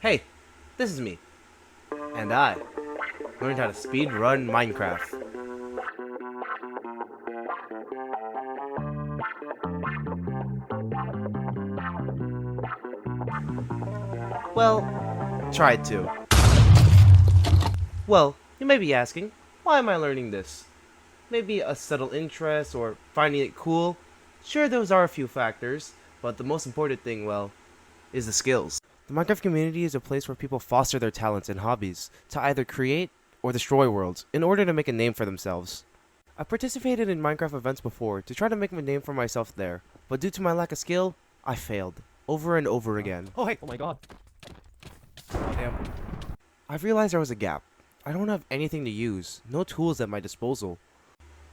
Hey, this is me. And I learned how to speedrun Minecraft. Well, tried to. Well, you may be asking, why am I learning this? Maybe a subtle interest or finding it cool? Sure, those are a few factors, but the most important thing, well, is the skills. The Minecraft community is a place where people foster their talents and hobbies to either create or destroy worlds in order to make a name for themselves. I participated in Minecraft events before to try to make a name for myself there, but due to my lack of skill, I failed over and over again. Oh, hey! Oh my god. Oh, damn. I've realized there was a gap. I don't have anything to use, no tools at my disposal.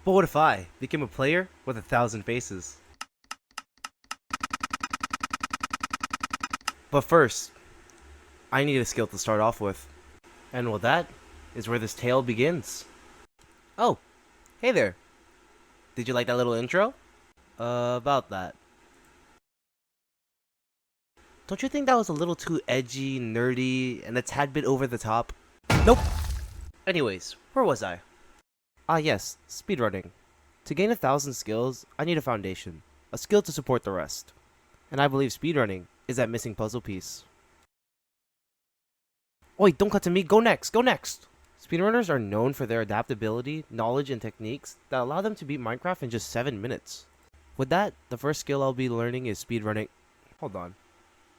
But what if I became a player with 1,000 faces? But first, I need a skill to start off with. And well, that is where this tale begins. Oh, hey there. Did you like that little intro? About that. Don't you think that was a little too edgy, nerdy, and a tad bit over the top? Nope. Anyways, where was I? Ah yes, speedrunning. To gain 1,000 skills, I need a foundation. A skill to support the rest. And I believe speedrunning is that missing puzzle piece. Oi, don't cut to me, go next, go next! Speedrunners are known for their adaptability, knowledge, and techniques that allow them to beat Minecraft in just 7 minutes. With that, the first skill I'll be learning is speedrunning. Hold on.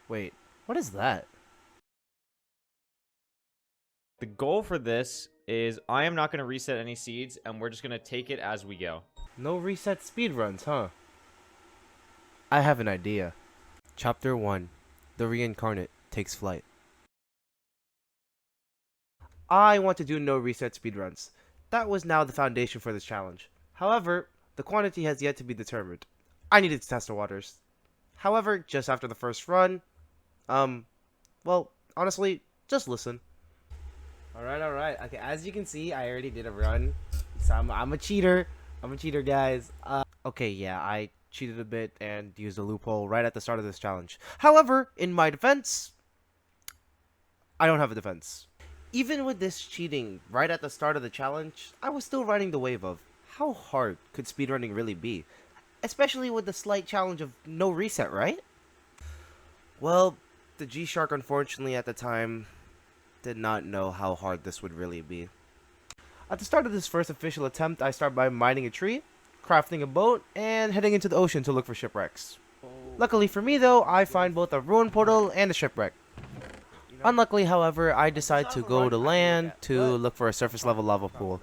Wait, what is that? The goal for this is I am not going to reset any seeds, and we're just going to take it as we go. No reset speedruns, huh? I have an idea. Chapter 1. The Reincarnate takes flight. I want to do no reset speedruns. That was now the foundation for this challenge. However, the quantity has yet to be determined. I needed to test the waters. However, just after the first run, well, honestly, just listen. Alright. Okay, as you can see, I already did a run. So I'm a cheater. I'm a cheater, guys. Okay, yeah, I cheated a bit and used a loophole right at the start of this challenge. However, in my defense, I don't have a defense. Even with this cheating right at the start of the challenge, I was still riding the wave of how hard could speedrunning really be? Especially with the slight challenge of no reset, right? Well, the G-Shark unfortunately at the time did not know how hard this would really be. At the start of this first official attempt, I start by mining a tree, crafting a boat, and heading into the ocean to look for shipwrecks. Luckily for me though, I find both a ruin portal and a shipwreck. Unluckily, however, I decide to go to land to look for a surface level lava pool.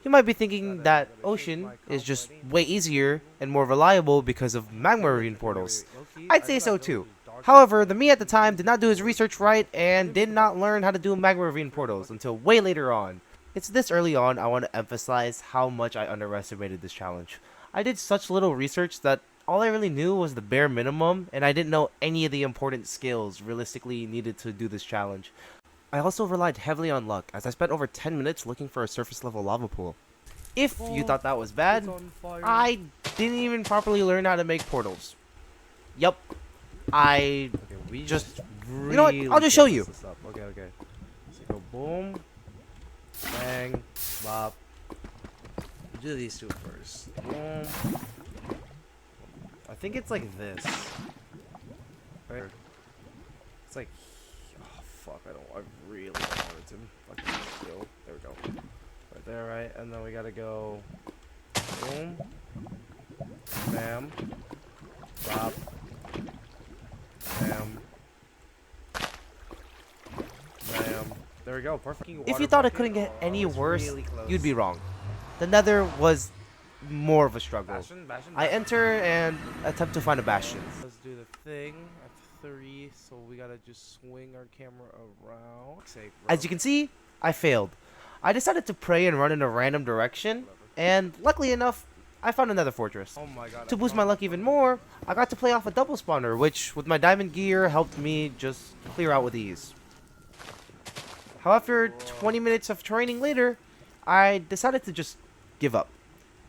You might be thinking that ocean is just way easier and more reliable because of magma marine portals. I'd say so too. However, the me at the time did not do his research right and did not learn how to do magma marine portals until way later on. It's this early on I want to emphasize how much I underestimated this challenge. I did such little research that all I really knew was the bare minimum, and I didn't know any of the important skills realistically needed to do this challenge. I also relied heavily on luck, as I spent over 10 minutes looking for a surface level lava pool. If you thought that was bad, I didn't even properly learn how to make portals. Yup. You know what? I'll just show you. Okay. So go boom, bang, bop. Do these two first. Boom. I think it's like this. Right? It's like, oh fuck! I really wanted to fucking go. There we go. Right there, right, and then we gotta go. Boom. Bam. Bop. Bam. Bam. There we go, perfect. If you thought it couldn't get any worse, you'd be wrong. The nether was more of a struggle. I enter and attempt to find a bastion. Let's do the thing at 3, so we gotta just swing our camera around. As you can see, I failed. I decided to pray and run in a random direction, and luckily enough, I found another fortress. Oh my God, to boost my luck even more, I got to play off a double spawner, which with my diamond gear helped me just clear out with ease. However, 20 minutes of training later, I decided to just give up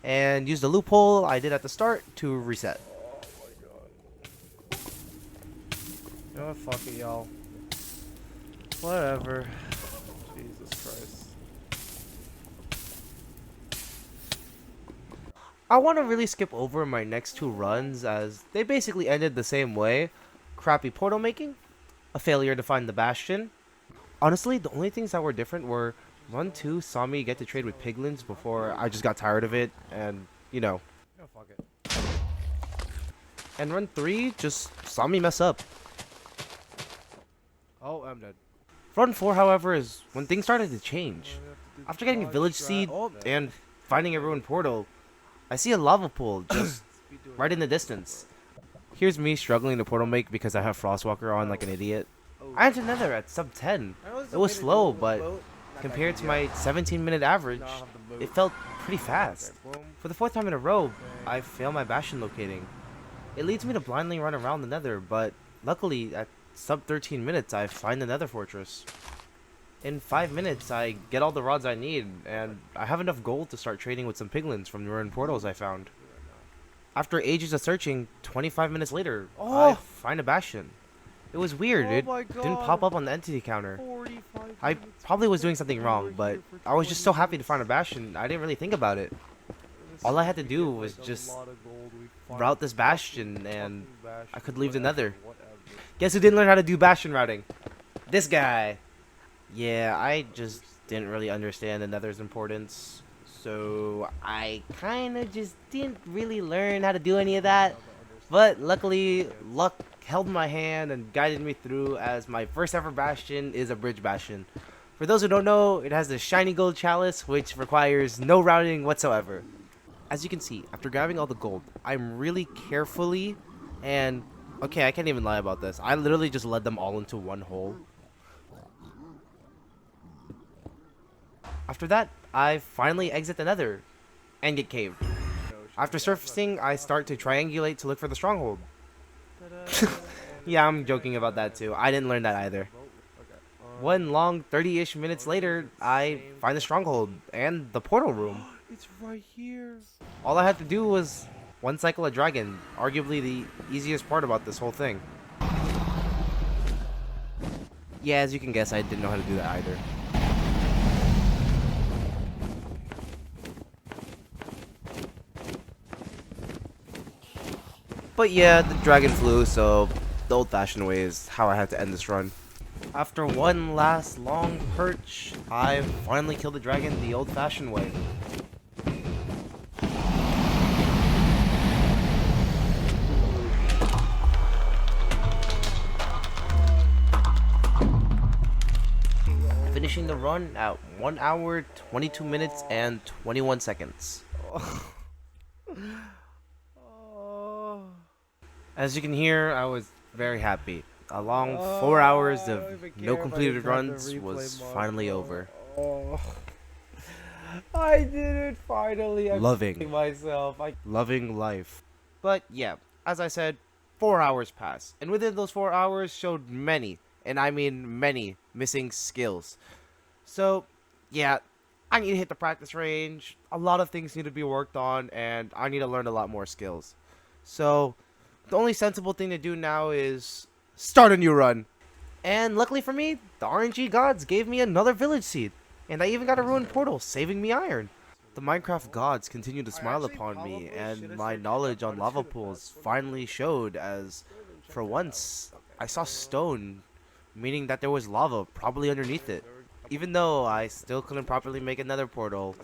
and use the loophole I did at the start to reset. Oh my God. You know what, fuck it, y'all. Whatever. Jesus Christ. I want to really skip over my next two runs as they basically ended the same way. Crappy portal making, a failure to find the bastion. Honestly, the only things that were different were run 2 saw me get to trade with piglins before I just got tired of it and, you know. Oh, fuck it. And run 3 just saw me mess up. Oh, I'm dead. Run 4, however, is when things started to change. After getting a village seed and finding a ruined portal, I see a lava pool just right in the distance. Here's me struggling to portal make because I have Frostwalker on like an idiot. I entered Nether at sub 10. It was slow, but compared to my 17-minute average, it felt pretty fast. For the 4th time in a row, I fail my bastion locating. It leads me to blindly run around the Nether, but luckily at sub 13 minutes I find the Nether fortress. In 5 minutes I get all the rods I need, and I have enough gold to start trading with some piglins from the ruined portals I found. After ages of searching, 25 minutes later, I find a bastion. It was weird, it didn't pop up on the entity counter. I probably was doing something wrong, but I was just so happy to find a bastion, I didn't really think about it. All I had to do was just route this bastion, and I could leave the Nether. Guess who didn't learn how to do bastion routing? This guy. Yeah, I just didn't really understand the Nether's importance, so I kinda just didn't really learn how to do any of that. But luckily, luck held my hand and guided me through, as my first ever bastion is a bridge bastion. For those who don't know, it has the shiny gold chalice, which requires no routing whatsoever. As you can see, after grabbing all the gold, I'm really carefully and... Okay, I can't even lie about this. I literally just led them all into one hole. After that, I finally exit the Nether and get caved. After surfacing, I start to triangulate to look for the stronghold. Yeah, I'm joking about that too. I didn't learn that either. One long 30-ish minutes later, I find the stronghold and the portal room. It's right here. All I had to do was one cycle a dragon, arguably the easiest part about this whole thing. Yeah, as you can guess, I didn't know how to do that either. But yeah, the dragon flew, so the old-fashioned way is how I had to end this run. After one last long perch, I finally killed the dragon the old-fashioned way. Finishing the run at 1 hour, 22 minutes, and 21 seconds. As you can hear, I was very happy. A long 4 hours of no completed runs was finally over. I did it finally. I'm loving myself. Loving life. But yeah, as I said, 4 hours passed. And within those 4 hours showed many, and I mean many, missing skills. So, yeah, I need to hit the practice range. A lot of things need to be worked on, and I need to learn a lot more skills. So, the only sensible thing to do now is start a new run. And luckily for me, the RNG gods gave me another village seed. And I even got a ruined portal, saving me iron. The Minecraft gods continue to smile upon me, and my knowledge on lava pools finally showed, as for once, I saw stone, meaning that there was lava probably underneath it. Even though I still couldn't properly make another portal,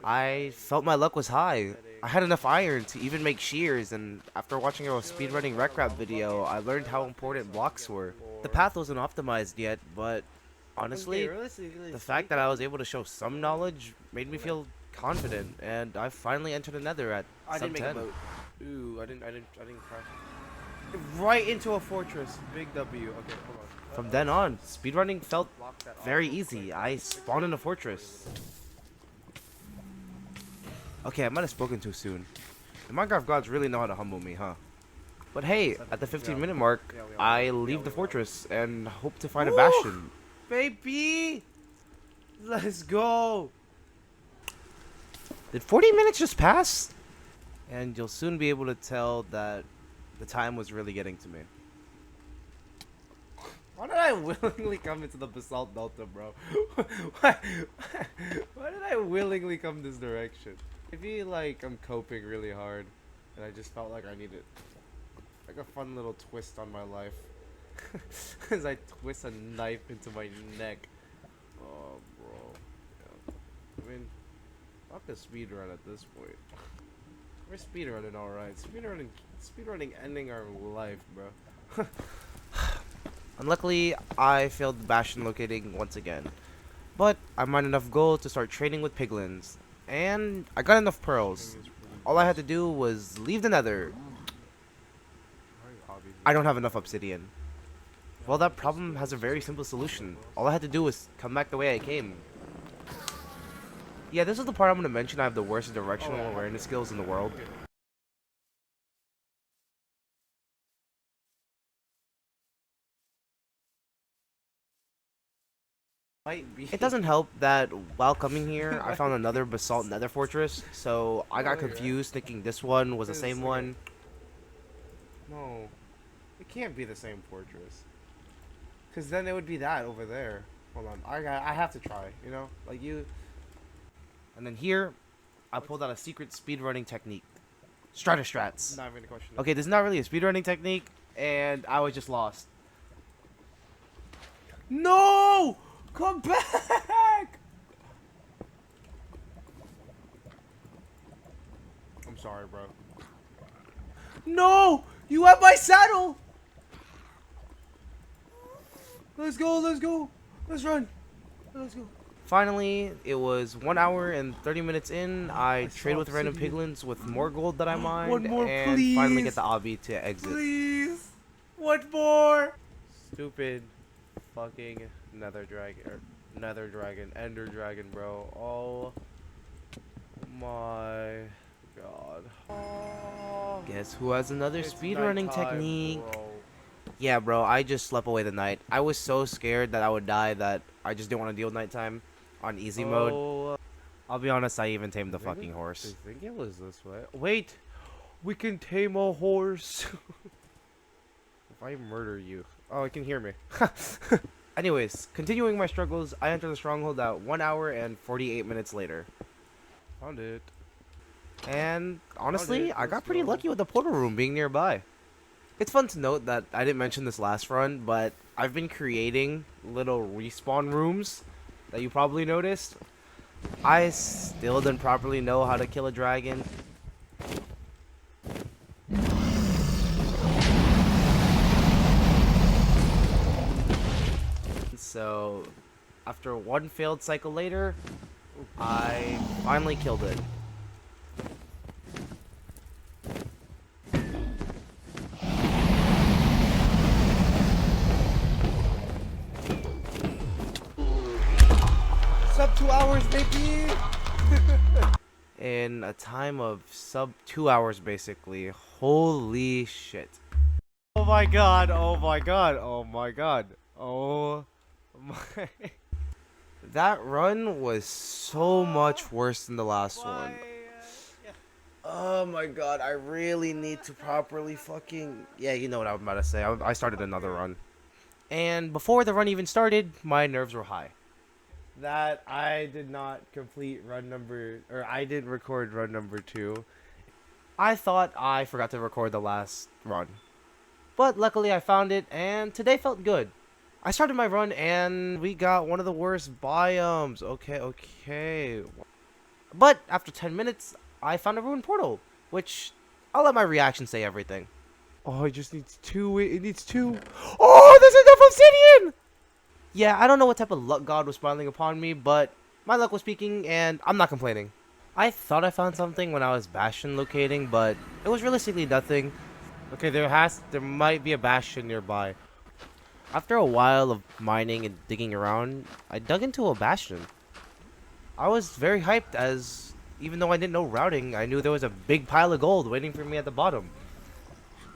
I felt my luck was high. I had enough iron to even make shears, and after watching a speedrunning rec rap video, I learned how important blocks were. The path wasn't optimized yet, but honestly, the fact that I was able to show some knowledge made me feel confident, and I finally entered the Nether at sub 10. Ooh, I didn't crash. Right into a fortress. Big W. Okay, hold on. From then on, speedrunning felt very easy. I spawned in a fortress. Okay, I might have spoken too soon. The Minecraft gods really know how to humble me, huh? But hey, at the 15-minute mark, I leave the fortress and hope to find a bastion. Baby! Let's go! Did 40 minutes just pass? And you'll soon be able to tell that the time was really getting to me. Why did I willingly come into the basalt delta, bro? why, why did I willingly come this direction? I feel like I'm coping really hard, and I just felt like I needed like a fun little twist on my life. As I twist a knife into my neck. Oh, bro. Yeah. I mean, fuck a speedrun at this point. We're speedrunning alright. Speedrunning ending our life, bro. Unluckily, I failed Bastion locating once again. But I mined enough gold to start trading with piglins. And I got enough pearls. All I had to do was leave the nether. I don't have enough obsidian. Well, that problem has a very simple solution. All I had to do was come back the way I came. Yeah, this is the part I'm going to mention I have the worst directional awareness skills in the world. It doesn't help that while coming here, I found another basalt nether fortress, so I got confused thinking this one was the same one. No, it can't be the same fortress. Because then it would be that over there. Hold on, I have to try, you know? Like you... And then here, I pulled out a secret speedrunning technique. Stratastrats. Not even a question. Okay, this is not really a speedrunning technique, and I was just lost. No! Come back! I'm sorry, bro. No! You have my saddle! Let's go, let's go. Let's run. Let's go. Finally, it was 1 hour and 30 minutes in. I traded with random piglins with more gold that I mined. One more, and please. Finally get the obby to exit. Please. One more. Stupid fucking nether dragon, ender dragon, bro. Oh my god. Oh. Guess who has another speedrunning technique? Bro. Yeah, bro, I just slept away the night. I was so scared that I would die that I just didn't want to deal with nighttime on easy mode. I'll be honest, I even tamed the fucking horse. I think it was this way. Wait, we can tame a horse. If I murder you. Oh, it can hear me. Anyways, continuing my struggles, I enter the stronghold at 1 hour and 48 minutes later. Found it. And honestly, I got pretty lucky with the portal room being nearby. It's fun to note that I didn't mention this last run, but I've been creating little respawn rooms that you probably noticed. I still didn't properly know how to kill a dragon. So, after one failed cycle later, I finally killed it. Sub 2 hours, baby! In a time of sub 2 hours, basically. Holy shit. Oh my god, oh my god, oh my god. Oh my... That run was so much worse than the last one. Oh my god, I really need to properly fucking... Yeah, you know what I'm about to say. I started another run. And before the run even started, my nerves were high. That I did not complete run number... Or I didn't record run number 2. I thought I forgot to record the last run. But luckily I found it, and today felt good. I started my run, and we got one of the worst biomes. Okay. But after 10 minutes, I found a ruined portal, which I'll let my reaction say everything. Oh, it just needs 2. It needs 2. Oh, there's enough obsidian! Yeah, I don't know what type of luck god was smiling upon me, but my luck was speaking, and I'm not complaining. I thought I found something when I was bastion locating, but it was realistically nothing. Okay, there might be a bastion nearby. After a while of mining and digging around, I dug into a bastion. I was very hyped as, even though I didn't know routing, I knew there was a big pile of gold waiting for me at the bottom.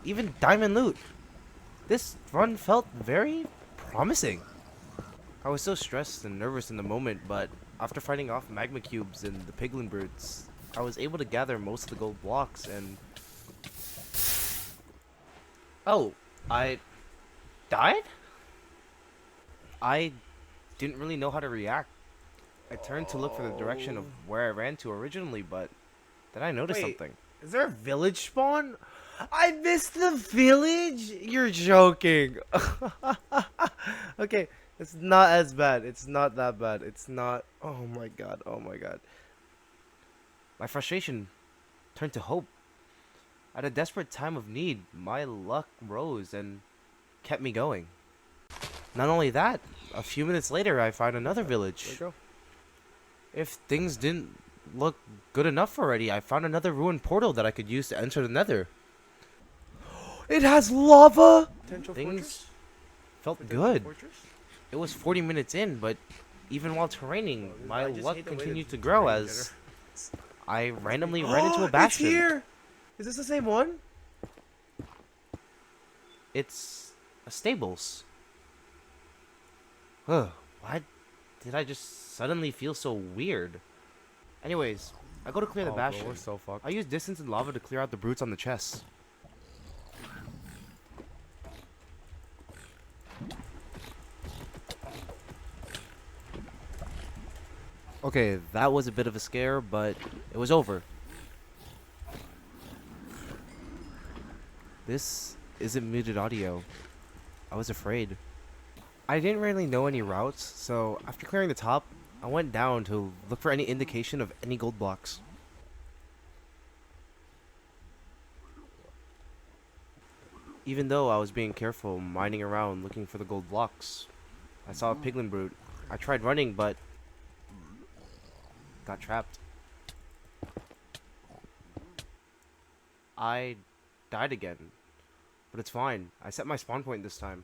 Even diamond loot. This run felt very promising. I was so stressed and nervous in the moment, but after fighting off magma cubes and the piglin brutes, I was able to gather most of the gold blocks and... Oh, I died? I didn't really know how to react. I turned to look for the direction of where I ran to originally, but then I noticed something. Is there a village spawn? I missed the village? You're joking. Okay, it's not as bad. It's not that bad. It's not. Oh my god. Oh my god. My frustration turned to hope. At a desperate time of need, my luck rose and kept me going. Not only that, a few minutes later, I found another village. If things didn't look good enough already, I found another ruined portal that I could use to enter the nether. It has lava! Things felt good. It was 40 minutes in, but even while terraining, my luck continued to grow as I randomly ran into a bastion. It's here! Is this the same one? It's a stables. Ugh, why did I just suddenly feel so weird? Anyways, I go to clear the bastion. We're so fucked. I use distance and lava to clear out the brutes on the chests. Okay, that was a bit of a scare, but it was over. This isn't muted audio. I was afraid. I didn't really know any routes, so after clearing the top, I went down to look for any indication of any gold blocks. Even though I was being careful, mining around looking for the gold blocks, I saw a piglin brute. I tried running, but got trapped. I died again, but it's fine. I set my spawn point this time.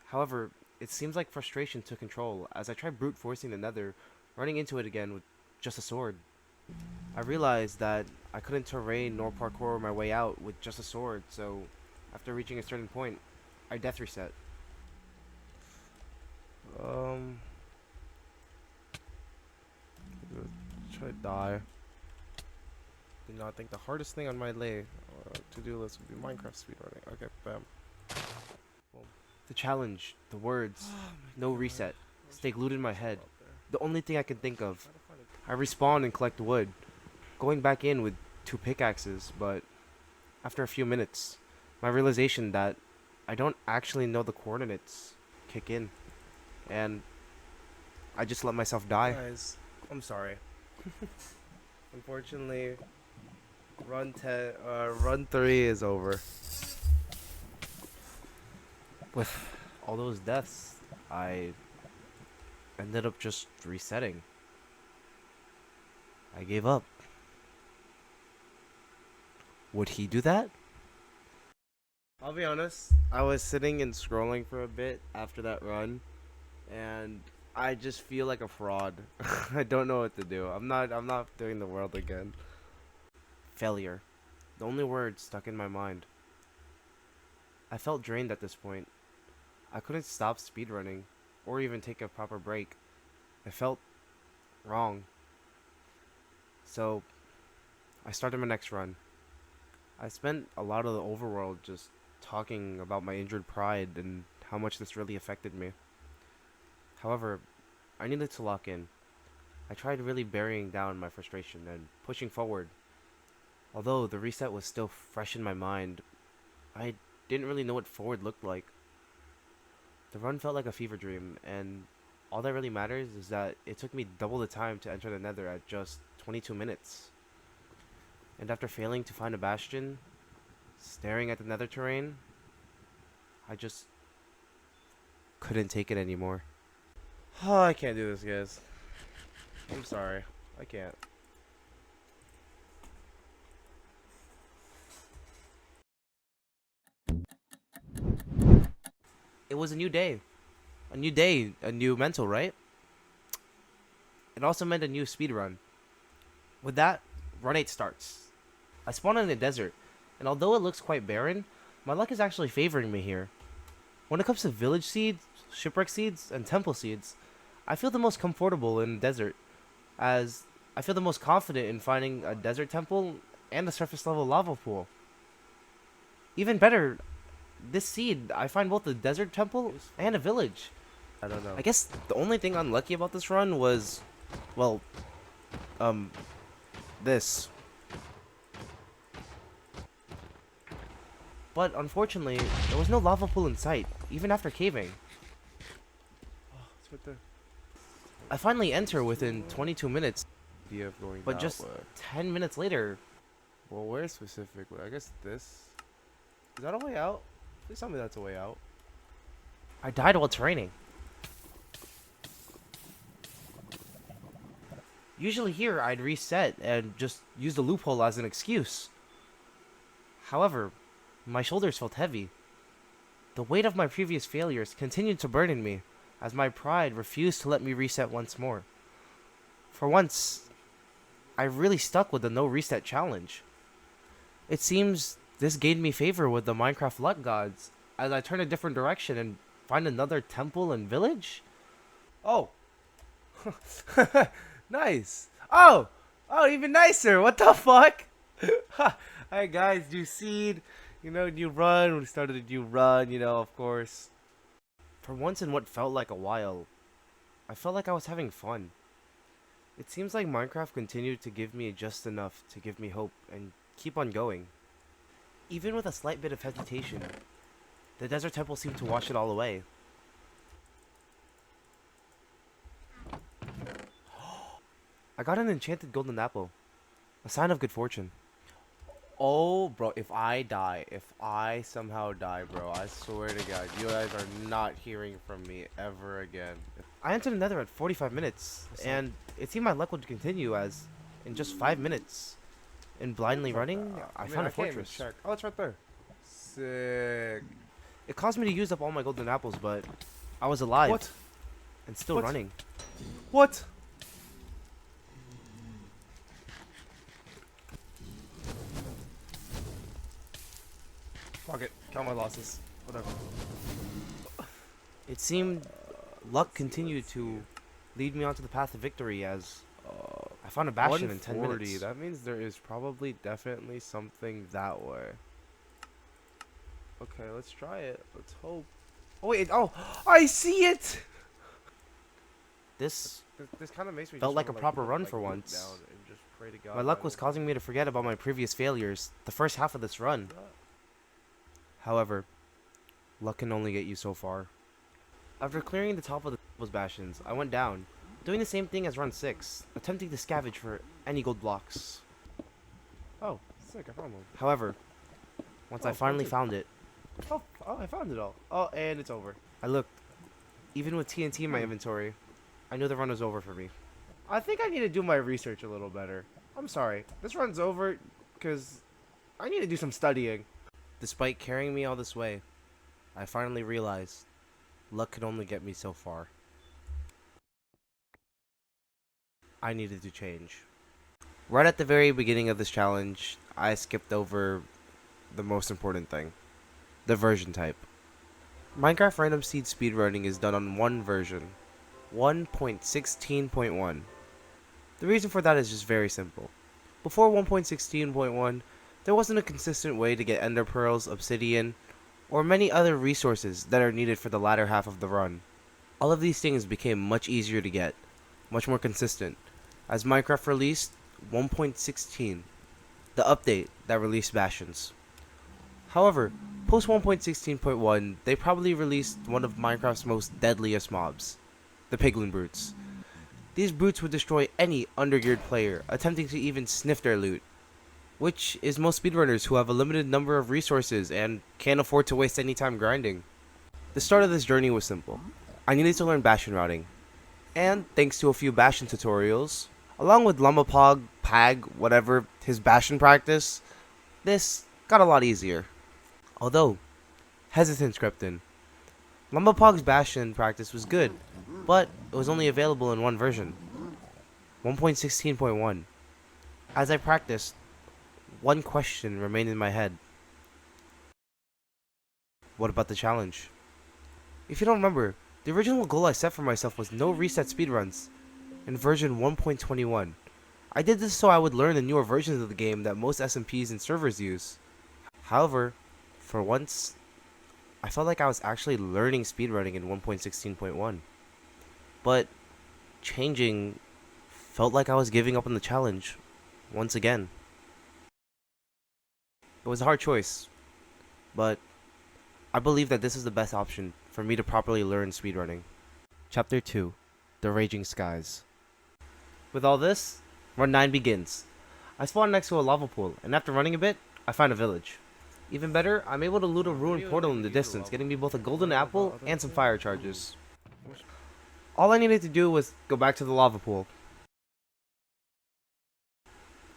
However, it seems like frustration took control as I tried brute forcing the nether, running into it again with just a sword. I realized that I couldn't terrain nor parkour my way out with just a sword, so after reaching a certain point, I death reset. Try to die. Did not think the hardest thing on my to-do list would be Minecraft speedrunning. Okay, bam. Boom. The challenge, the words, no reset, stay glued in my head. The only thing I can think of. I respawn and collect wood, going back in with 2 pickaxes, but after a few minutes, my realization that I don't actually know the coordinates kick in, and I just let myself die. Guys, I'm sorry. Unfortunately, run 3 is over. With all those deaths, I ended up just resetting. I gave up. Would he do that? I'll be honest, I was sitting and scrolling for a bit after that run, and I just feel like a fraud. I don't know what to do. I'm not doing the world again. Failure. The only word stuck in my mind. I felt drained at this point. I couldn't stop speedrunning, or even take a proper break. I felt wrong. So, I started my next run. I spent a lot of the overworld just talking about my injured pride and how much this really affected me. However, I needed to lock in. I tried really burying down my frustration and pushing forward. Although the reset was still fresh in my mind, I didn't really know what forward looked like. The run felt like a fever dream, and all that really matters is that it took me double the time to enter the nether at just 22 minutes. And after failing to find a bastion, staring at the nether terrain, I just couldn't take it anymore. Oh, I can't do this, guys. I'm sorry. I can't. It was a new day. A new day, a new mental, right? It also meant a new speedrun. With that, run 8 starts. I spawned in the desert, and although it looks quite barren, my luck is actually favoring me here. When it comes to village seeds, shipwreck seeds, and temple seeds, I feel the most comfortable in the desert, as I feel the most confident in finding a desert temple and a surface level lava pool. Even better, this seed, I find both a desert temple and a village. I don't know. I guess the only thing unlucky about this run was, well, this. But unfortunately, there was no lava pool in sight, even after caving. Oh, it's right there. I finally enter within 22 minutes, Idea of going but that just way. 10 minutes later, Well, where specifically? I guess this. Is that a way out? Please tell me that's a way out. I died while it's raining. Usually here, I'd reset and just use the loophole as an excuse. However, my shoulders felt heavy. The weight of my previous failures continued to burden me, as my pride refused to let me reset once more. For once, I really stuck with the no reset challenge. It seems this gained me favor with the Minecraft luck gods, as I turn a different direction and find another temple and village. Oh! Nice! Oh! Oh, even nicer! What the fuck? Hi guys, new seed. You know, new run. We started a new run, you know, of course. For once in what felt like a while, I felt like I was having fun. It seems like Minecraft continued to give me just enough to give me hope and keep on going. Even with a slight bit of hesitation, the desert temple seemed to wash it all away. I got an enchanted golden apple, a sign of good fortune. Oh, bro, if I somehow die, bro, I swear to God, you guys are not hearing from me ever again. I entered the nether at 45 minutes, and it seemed my luck would continue as, in just 5 minutes, in blindly running, I found a can't even fortress. check. Oh, it's right there. Sick. It caused me to use up all my golden apples, but I was alive What? and still What? running. What? Fuck it. Count my losses. Whatever. It seemed luck continued to lead me onto the path of victory as I found a bastion in 10 140. minutes. That means there is probably definitely something that way. Okay, let's try it. Let's hope. Oh wait, oh, I see it. This, This kind of makes me Felt just like wanna, a proper look, run for look once. down and just pray to God my that luck I was don't causing me to forget about my previous failures the first half of this run. do that. However, luck can only get you so far. After clearing the top of the devil's bastions, I went down, doing the same thing as run 6, attempting to scavenge for any gold blocks. Oh, sick! I found one. However, once I Oh, finally perfect. found it, Oh, I found it all. Oh, and it's over. I looked. Even with TNT in my inventory, I knew the run was over for me. I think I need to do my research a little better. I'm sorry. This run's over because I need to do some studying. Despite carrying me all this way, I finally realized luck could only get me so far. I needed to change. Right at the very beginning of this challenge, I skipped over the most important thing, the version type. Minecraft Random Seed speedrunning is done on one version, 1.16.1. The reason for that is just very simple. Before 1.16.1, there wasn't a consistent way to get ender pearls, obsidian, or many other resources that are needed for the latter half of the run. All of these things became much easier to get, much more consistent, as Minecraft released 1.16, the update that released Bastions. However, post 1.16.1, they probably released one of Minecraft's most deadliest mobs, the Piglin Brutes. These brutes would destroy any undergeared player attempting to even sniff their loot, which is most speedrunners who have a limited number of resources and can't afford to waste any time grinding. The start of this journey was simple. I needed to learn Bastion routing, and thanks to a few Bastion tutorials, along with Lumapog, Pag, whatever, his Bastion practice, this got a lot easier. Although, hesitance crept in. Lumapog's Bastion practice was good, but it was only available in one version, 1.16.1. As I practiced, one question remained in my head. What about the challenge? If you don't remember, the original goal I set for myself was no reset speedruns in version 1.21. I did this so I would learn the newer versions of the game that most SMPs and servers use. However, for once, I felt like I was actually learning speedrunning in 1.16.1. but changing felt like I was giving up on the challenge once again. It was a hard choice, but I believe that this is the best option for me to properly learn speedrunning. Chapter 2, The Raging Skies. With all this, run 9 begins. I spawn next to a lava pool, and after running a bit, I find a village. Even better, I'm able to loot a ruined portal in the distance, getting me both a golden apple and some fire charges. All I needed to do was go back to the lava pool.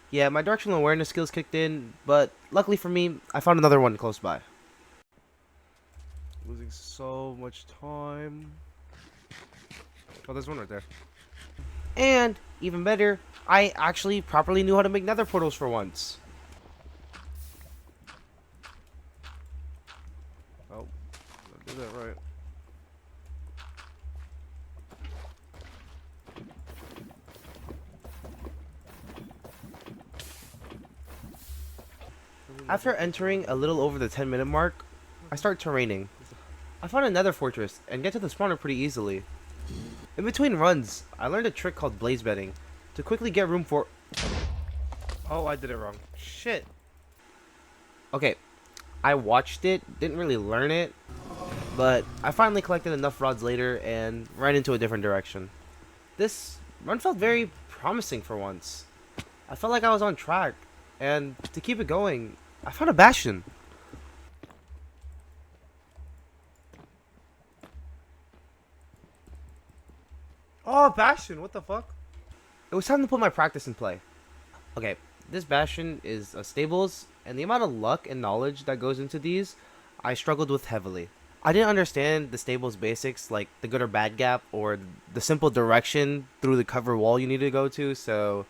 Yeah, my directional awareness skills kicked in, but luckily for me, I found another one close by. Losing so much time. Oh, there's one right there. And, even better, I actually properly knew how to make nether portals for once. Oh, I did that right. After entering a little over the 10-minute mark, I start terraining. I find a nether fortress and get to the spawner pretty easily. In between runs, I learned a trick called blaze bedding to quickly get room for... Oh, I did it wrong. Shit. Okay, I watched it, didn't really learn it, but I finally collected enough rods later and ran into a different direction. This run felt very promising for once. I felt like I was on track, and to keep it going, I found a bastion. Oh, Bastion, what the fuck? It was time to put my practice in play. Okay, this bastion is a stables, and the amount of luck and knowledge that goes into these, I struggled with heavily. I didn't understand the stables basics, like the good or bad gap, or the simple direction through the cover wall you need to go to, so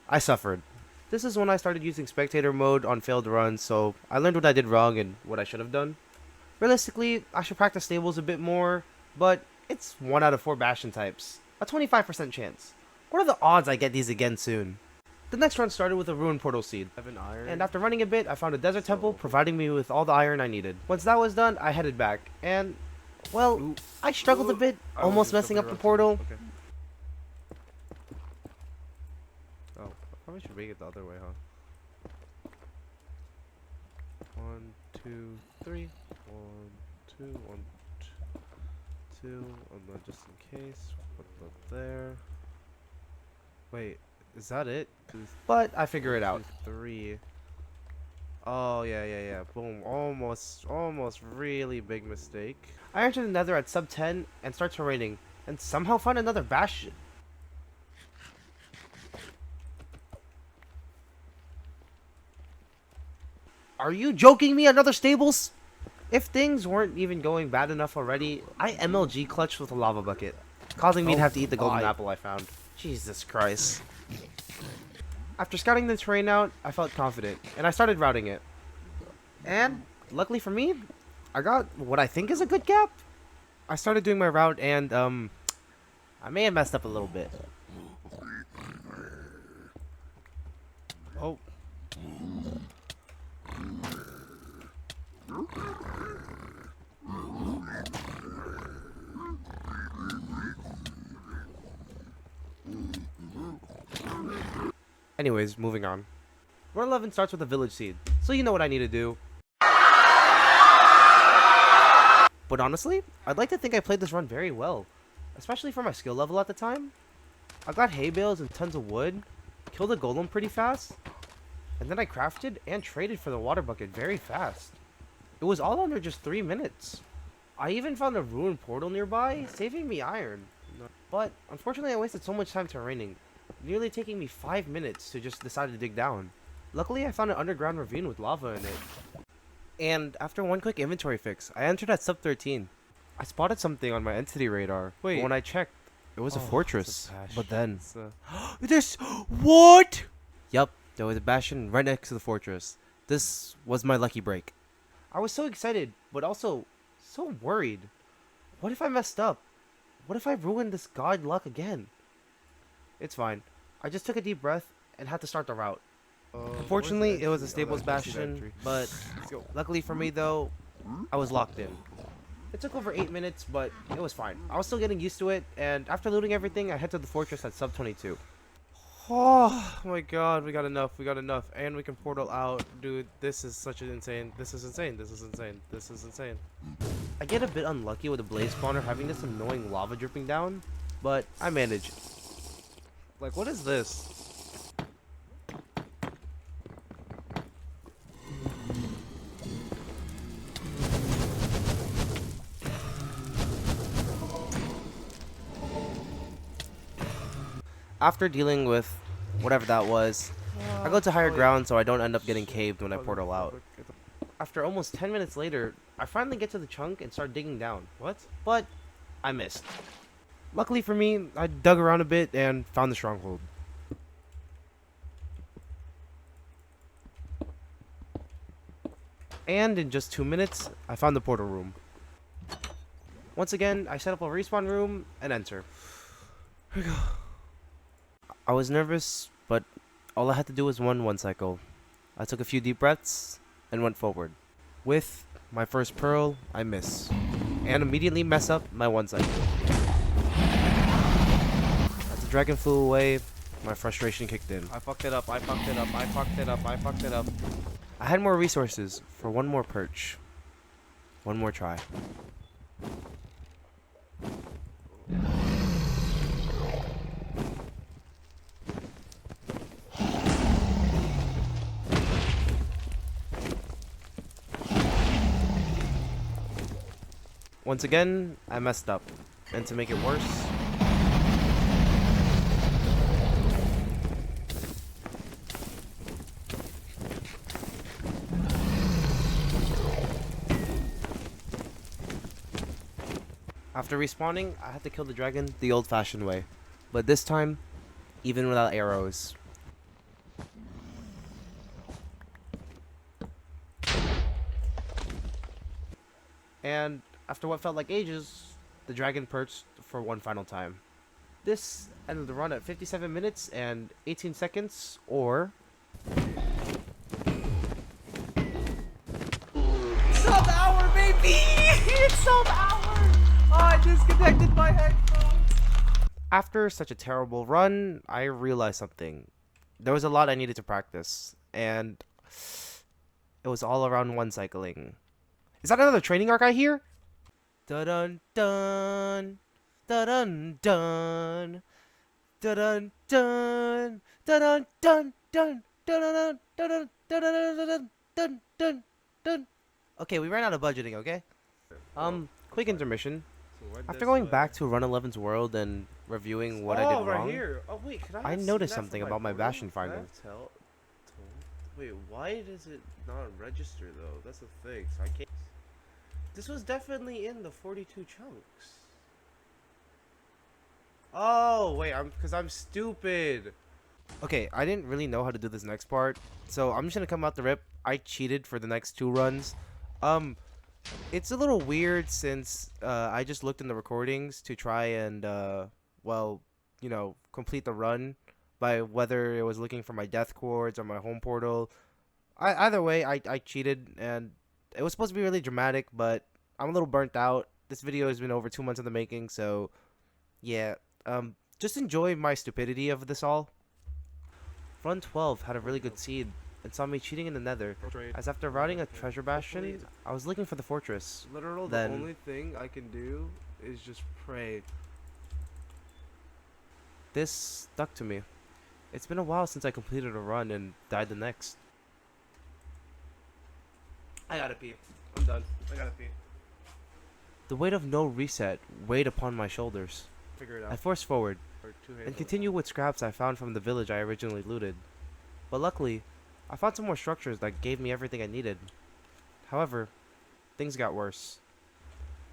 I suffered. This is when I started using spectator mode on failed runs, so I learned what I did wrong and what I should have done. Realistically, I should practice stables a bit more, but it's 1 out of 4 bastion types. A 25% chance. What are the odds I get these again soon? The next run started with a ruined portal seed, and after running a bit, I found a desert temple providing me with all the iron I needed. Once that was done, I headed back, and, well, I struggled a bit, almost messing up the portal. Okay. Oh, I probably should make it the other way, huh? 1, 2, 3. 1, 2, 1, 2. And then just in case, put that there. Wait, is that it? But I figure it out. 3. Oh, yeah. Boom. Almost really big mistake. I entered the nether at sub 10 and start terraining, and somehow find another bastion. Are you joking me? Another stables? If things weren't even going bad enough already, I MLG clutched with a lava bucket, causing me to have to eat the golden apple I found. Jesus Christ. After scouting the terrain out, I felt confident, and I started routing it. And, luckily for me, I got what I think is a good gap. I started doing my route, and, I may have messed up a little bit. Oh. Anyways, moving on. Run 11 starts with a village seed, so you know what I need to do. But honestly, I'd like to think I played this run very well, especially for my skill level at the time. I got hay bales and tons of wood, killed a golem pretty fast, and then I crafted and traded for the water bucket very fast. It was all under just 3 minutes. I even found a ruined portal nearby, saving me iron. But unfortunately I wasted so much time terraining, nearly taking me 5 minutes to just decide to dig down. Luckily I found an underground ravine with lava in it. And after one quick inventory fix, I entered at sub 13. I spotted something on my entity radar, but when I checked, it was a fortress. But then... This... What? Yup, there was a bastion right next to the fortress. This was my lucky break. I was so excited, but also so worried. What if I messed up? What if I ruined this god luck again? It's fine. I just took a deep breath and had to start the route. Unfortunately, it was a stables bastion, but luckily for me though, I was locked in. It took over 8 minutes, but it was fine. I was still getting used to it, and after looting everything, I head to the fortress at sub 22. Oh my god, we got enough, and we can portal out. Dude, this is such an insane, this is insane. I get a bit unlucky with the blaze spawner having this annoying lava dripping down, but I manage. Like, what is this? After dealing with whatever that was, I go to higher ground so I don't end up getting caved when I portal out. After almost 10 minutes later, I finally get to the chunk and start digging down. What? But I missed. Luckily for me, I dug around a bit and found the stronghold. And in just 2 minutes, I found the portal room. Once again, I set up a respawn room and enter. Here we go. I was nervous, but all I had to do was one cycle. I took a few deep breaths and went forward. With my first pearl, I miss, and immediately mess up my one cycle. As the dragon flew away, my frustration kicked in. I fucked it up. I had more resources for one more perch. One more try. Once again, I messed up. And to make it worse, after respawning, I had to kill the dragon the old-fashioned way. But this time, even without arrows. And after what felt like ages, the dragon perched for one final time. This ended the run at 57 minutes and 18 seconds, or... Sub-hour, baby! It's sub-hour! Oh, I disconnected my headphones! After such a terrible run, I realized something. There was a lot I needed to practice, and it was all around one cycling. Is that another training arc I hear? Dun dun dun dun dun dun dun dun dun dun dun dun dun. Okay, we ran out of budgeting, okay? Quick intermission. After going back to Run 11's world and reviewing what I did wrong, here. Oh wait, can I see noticed that something from about my portal? Bastion finder. Can I tell? Wait, why does it not register though? That's the thing. So I can't. This was definitely in the 42 chunks. Oh wait, because I'm stupid. Okay, I didn't really know how to do this next part, so I'm just gonna come out the rip. I cheated for the next 2 runs. It's a little weird since I just looked in the recordings to try and well, you know, complete the run by whether it was looking for my death cords or my home portal. Either way, I cheated, and it was supposed to be really dramatic, but I'm a little burnt out. This video has been over 2 months in the making, so yeah. Just enjoy my stupidity of this all. Run 12 had a really good seed and saw me cheating in the nether, as after routing a treasure bastion, I was looking for the fortress. Literal, Then- the only thing I can do is just pray. This stuck to me. It's been a while since I completed a run and died the next. I gotta pee. I'm done. I gotta pee. The weight of no reset weighed upon my shoulders. Figure it I out. forced forward Or two and hands. continued with scraps I found from the village I originally looted. But luckily, I found some more structures that gave me everything I needed. However, things got worse.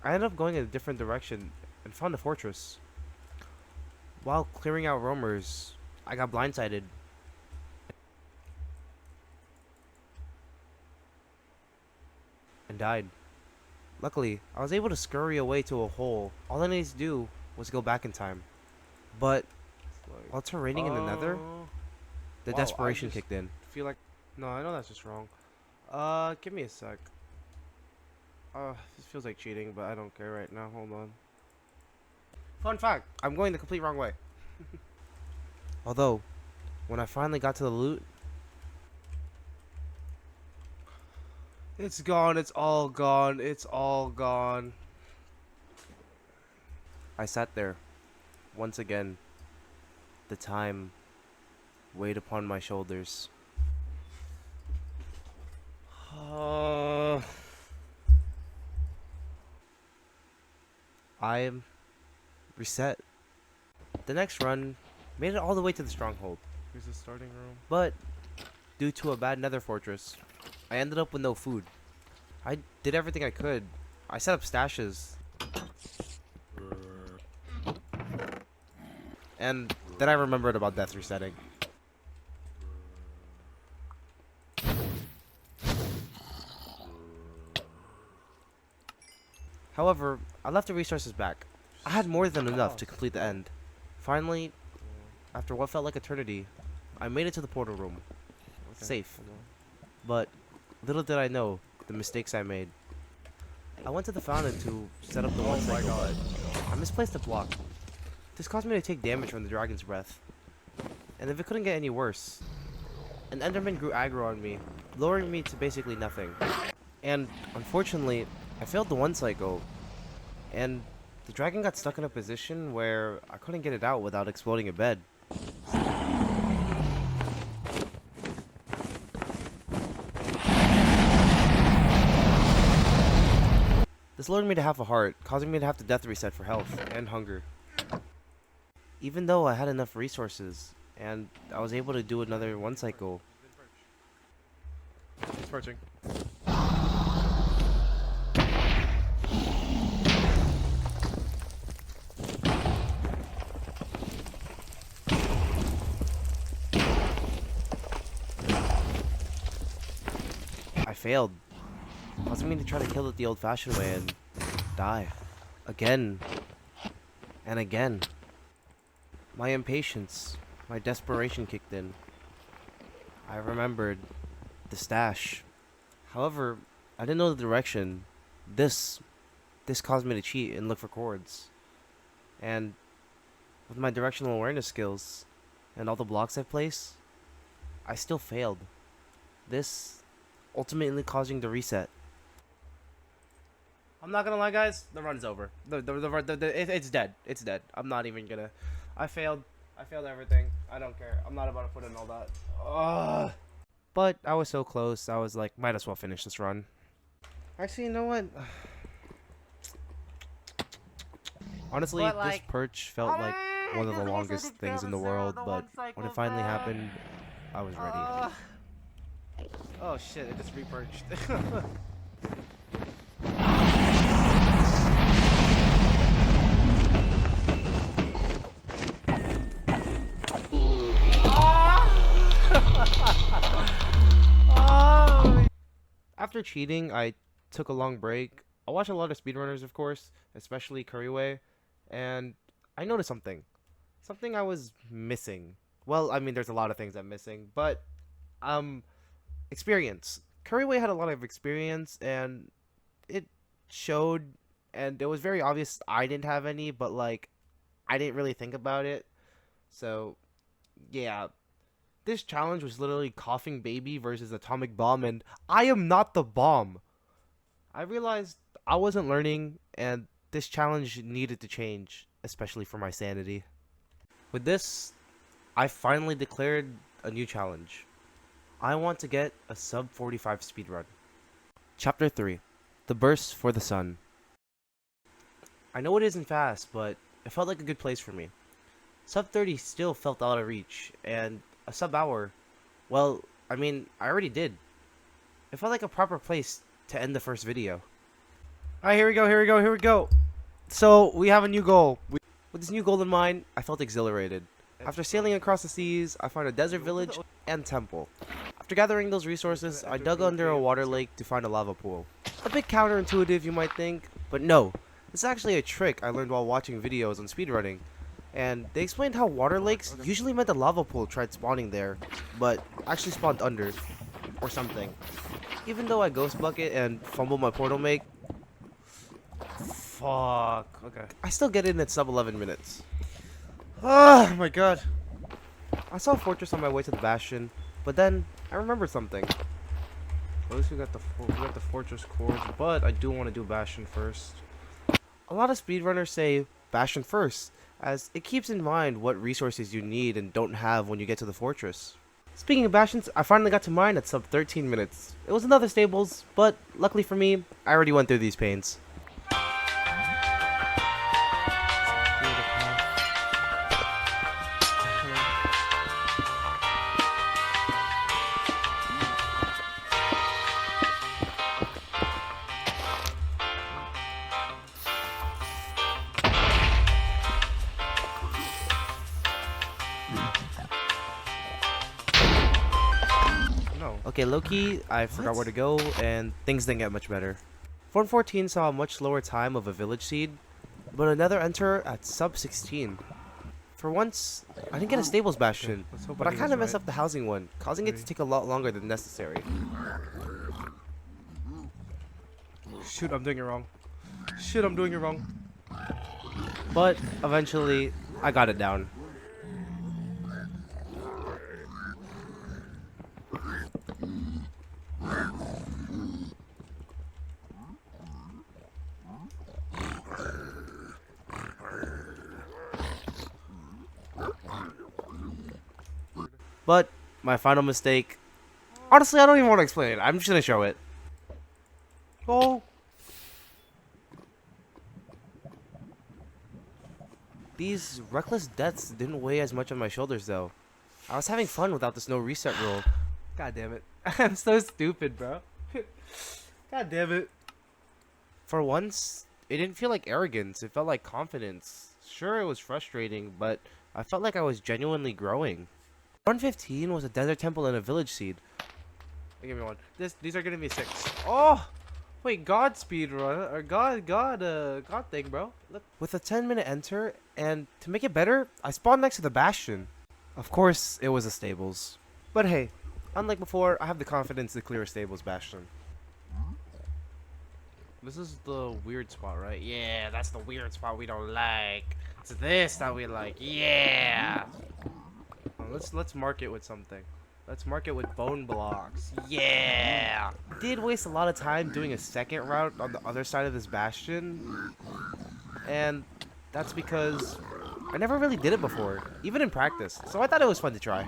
I ended up going in a different direction and found a fortress. While clearing out roamers, I got blindsided and died. Luckily, I was able to scurry away to a hole. All I needed to do was go back in time. But while terraining in the nether, the wow, I desperation just- kicked in. feel like no, I know that's just wrong. Give me a sec. This feels like cheating, but I don't care right now. Hold on. Fun fact, I'm going the complete wrong way. Although, when I finally got to the loot, it's gone, it's all gone, it's all gone. I sat there, once again, the time weighed upon my shoulders. I am reset. The next run made it all the way to the stronghold, Here's the starting room. but due to a bad nether fortress, I ended up with no food. I did everything I could. I set up stashes. And then I remembered about death resetting. However, I left the resources back. I had more than enough to complete the end. Finally, after what felt like eternity, I made it to the portal room. Okay, Safe. hold on. But little did I know the mistakes I made. I went to the fountain to set up the one cycle, but I misplaced the block. This caused me to take damage from the dragon's breath. And if it couldn't get any worse, an enderman grew aggro on me, lowering me to basically nothing. And unfortunately, I failed the one cycle, and the dragon got stuck in a position where I couldn't get it out without exploding a bed. This lured me to half a heart, causing me to have to death reset for health and hunger. Even though I had enough resources, and I was able to do another one cycle. He's perching. I failed, causing me to try to kill it the old-fashioned way and die. Again. And again. My impatience, my desperation kicked in. I remembered the stash. However, I didn't know the direction. This caused me to cheat and look for chords. And with my directional awareness skills and all the blocks I placed, I still failed. This ultimately causing the reset. I'm not gonna lie, guys. The run's over. It's dead. It's dead. I'm not even gonna. I failed. I failed everything. I don't care. I'm not about to put in all that. Ugh. But I was so close. I was like, might as well finish this run. Actually, you know what? Honestly, But, this like, perch felt like one of the longest things in the world. But when it finally happened, I was ready. Oh shit, it just re-perched. After cheating, I took a long break. I watched a lot of speedrunners, of course, especially couriway, and I noticed something. Something I was missing. Well, I mean, there's a lot of things I'm missing, but experience. Couriway had a lot of experience, and it showed, and it was very obvious I didn't have any, but like, I didn't really think about it. So, yeah. This challenge was literally Coughing Baby versus Atomic Bomb, and I am not the bomb. I realized I wasn't learning, and this challenge needed to change, especially for my sanity. With this, I finally declared a new challenge. I want to get a sub 45 speedrun. Chapter 3, The Burst for the Sun. I know it isn't fast, but it felt like a good place for me. Sub 30 still felt out of reach, and a sub hour, well, I mean, I already did. It felt like a proper place to end the first video. Alright, here we go. So, we have a new goal. With this new goal in mind, I felt exhilarated. After sailing across the seas, I found a desert village and temple. After gathering those resources, I dug under a water lake to find a lava pool. A bit counterintuitive, you might think, but no. This is actually a trick I learned while watching videos on speedrunning. And they explained how water lakes usually meant a lava pool tried spawning there, but actually spawned under, or something. Even though I ghost bucket and fumble my portal make, fuck. Okay. I still get in at sub 11 minutes. Oh my god. I saw a fortress on my way to the bastion, but then I remembered something. At least we got the fortress cores, but I do want to do bastion first. A lot of speedrunners say bastion first, as it keeps in mind what resources you need and don't have when you get to the fortress. Speaking of bastions, I finally got to mine at sub 13 minutes. It was another stables, but luckily for me, I already went through these pains. No. Okay, low-key, I forgot where to go, and things didn't get much better. 414 saw a much slower time of a village seed, but another enter at sub 16. For once, I didn't get a stables bastion, Let's hope but I think kind of it's messed up the housing one, causing it to take a lot longer than necessary. Shoot, I'm doing it wrong. Shit, I'm doing it wrong. But eventually, I got it down. But my final mistake, honestly, I don't even want to explain it. I'm just gonna show it. Oh. These reckless deaths didn't weigh as much on my shoulders, though. I was having fun without this no reset rule. God damn it. I'm so stupid, bro. God damn it. For once, it didn't feel like arrogance. It felt like confidence. Sure, it was frustrating, but I felt like I was genuinely growing. 115 was a desert temple and a village seed. Give me one. These are gonna be 6. Oh! Wait, God speedrun or God thing, bro. Look. With a 10-minute enter, and to make it better, I spawned next to the bastion. Of course, it was a stables. But hey, unlike before, I have the confidence to clear a stables bastion. This is the weird spot, right? Yeah, that's the weird spot we don't like. It's this that we like. Yeah. Let's mark it with something. Let's mark it with bone blocks. Yeah. I did waste a lot of time doing a second route on the other side of this bastion, and that's because I never really did it before, even in practice, so I thought it was fun to try.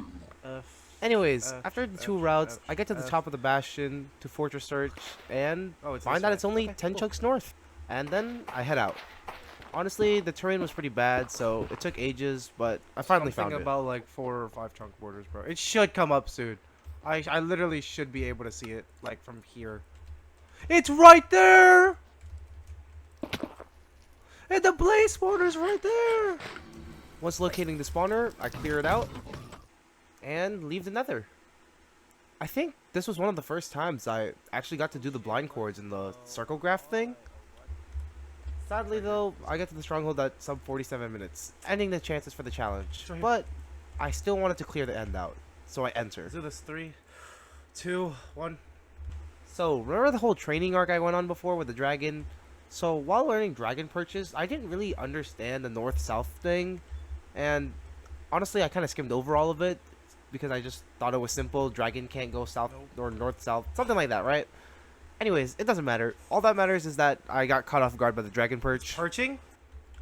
Anyways, after the 2 routes, I get to the top of the bastion to fortress search and Oh, it's find this out way. it's only Okay, 10 cool. chunks north, and then I head out. Honestly, the terrain was pretty bad, so it took ages, but I finally found Something it. about like 4 or 5 chunk borders, bro. It should come up soon. I literally should be able to see it like from here. It's right there. And the blaze spawner's right there. Once locating the spawner, I clear it out and leave the nether. I think this was one of the first times I actually got to do the blind cords in the circle graph thing. Sadly though, I get to the stronghold at sub 47 minutes, ending the chances for the challenge. Right here. But I still wanted to clear the end out, so I enter. Let's do this. 3, 2, 1. So, remember the whole training arc I went on before with the dragon? So, while learning dragon perches, I didn't really understand the north-south thing, and honestly, I kind of skimmed over all of it, because I just thought it was simple, dragon can't go south or north-south, something like that, right? Anyways, it doesn't matter. All that matters is that I got caught off guard by the dragon perch. Perching?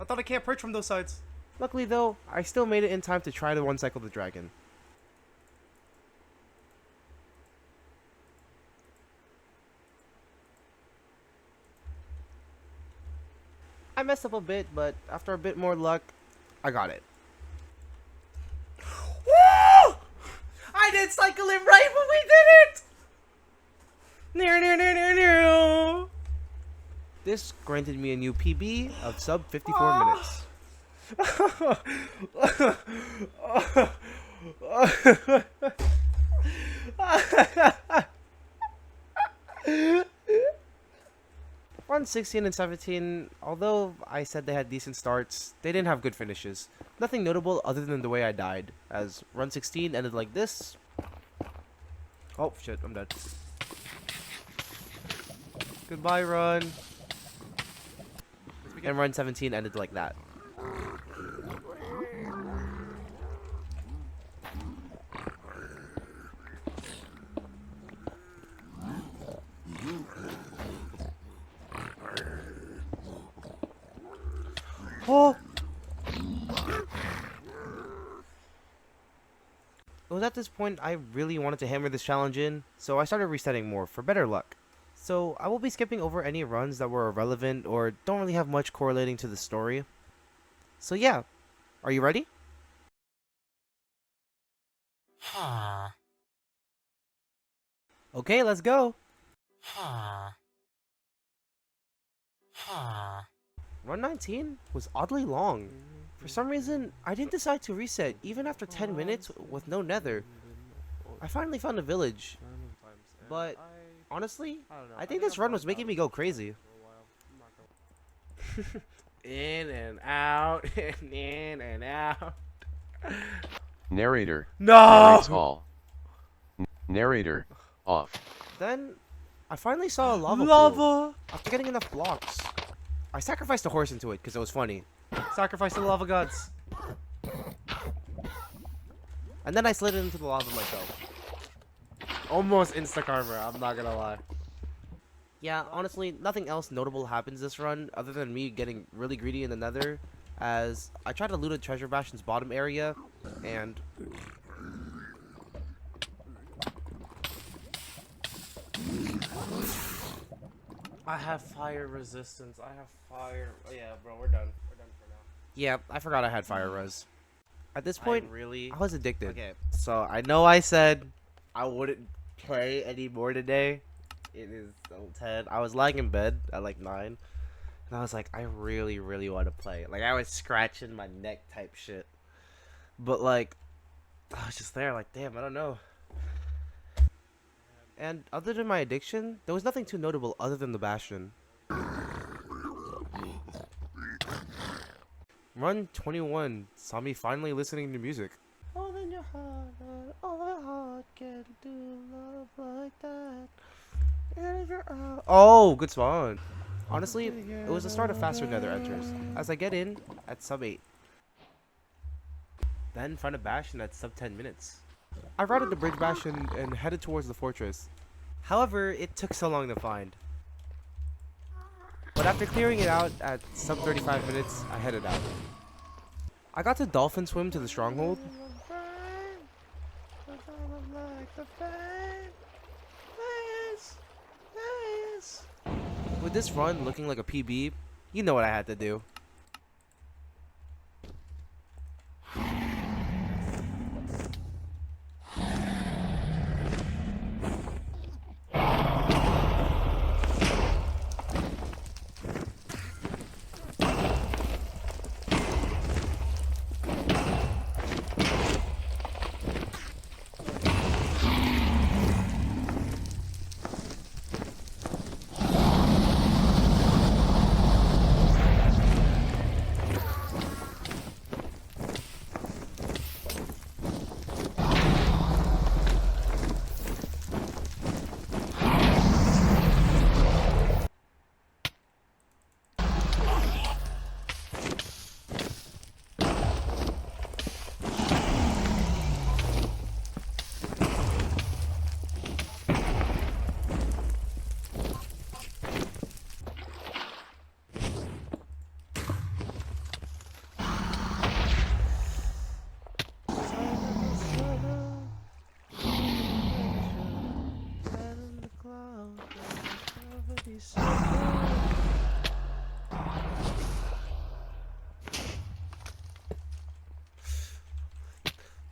I thought I can't perch from those sides. Luckily though, I still made it in time to try to one-cycle the dragon. I messed up a bit, but after a bit more luck, I got it. Woo! I did cycle it right when we did it! Near. This granted me a new PB of sub 54 minutes. Run 16 and 17, although I said they had decent starts, they didn't have good finishes. Nothing notable other than the way I died, as run 16 ended like this. Oh shit, I'm dead. Goodbye, run. Let's be and run 17 ended like that. Oh! It was at this point I really wanted to hammer this challenge in, so I started resetting more for better luck. So I will be skipping over any runs that were irrelevant or don't really have much correlating to the story. So yeah, are you ready? Okay, let's go! Run 19 was oddly long. For some reason, I didn't decide to reset even after 10 minutes with no nether. I finally found a village, but honestly, I think this run was making me go crazy. In and out, and in and out. Narrator. No! Narrates all. Narrator. Off. Then, I finally saw a lava pool after getting enough blocks. I sacrificed a horse into it because it was funny. Sacrifice to the lava gods. And then I slid into the lava myself. Almost insta karma, I'm not gonna lie. Yeah, honestly, nothing else notable happens this run other than me getting really greedy in the nether as I tried to loot a treasure bastion's bottom area and I have fire resistance. I have fire. Oh, yeah, bro, we're done. We're done for now. Yeah, I forgot I had fire res. At this point, I was addicted. Okay, so I know I said I wouldn't play anymore today. It is so 10. I was lying in bed at like 9, and I was like, I really, really want to play. Like, I was scratching my neck type shit. But like, I was just there, like, damn, I don't know. And other than my addiction, there was nothing too notable other than the Bastion. Run 21 saw me finally listening to music. All in your heart, all your heart can do love like that. Oh, good spawn. Honestly, it was the start of faster nether enters, as I get in at sub 8. Then find a Bastion at sub 10 minutes. I routed the bridge bastion and headed towards the fortress. However, it took so long to find. But after clearing it out at sub 35 minutes, I headed out. I got to dolphin swim to the stronghold. With this run looking like a PB, you know what I had to do.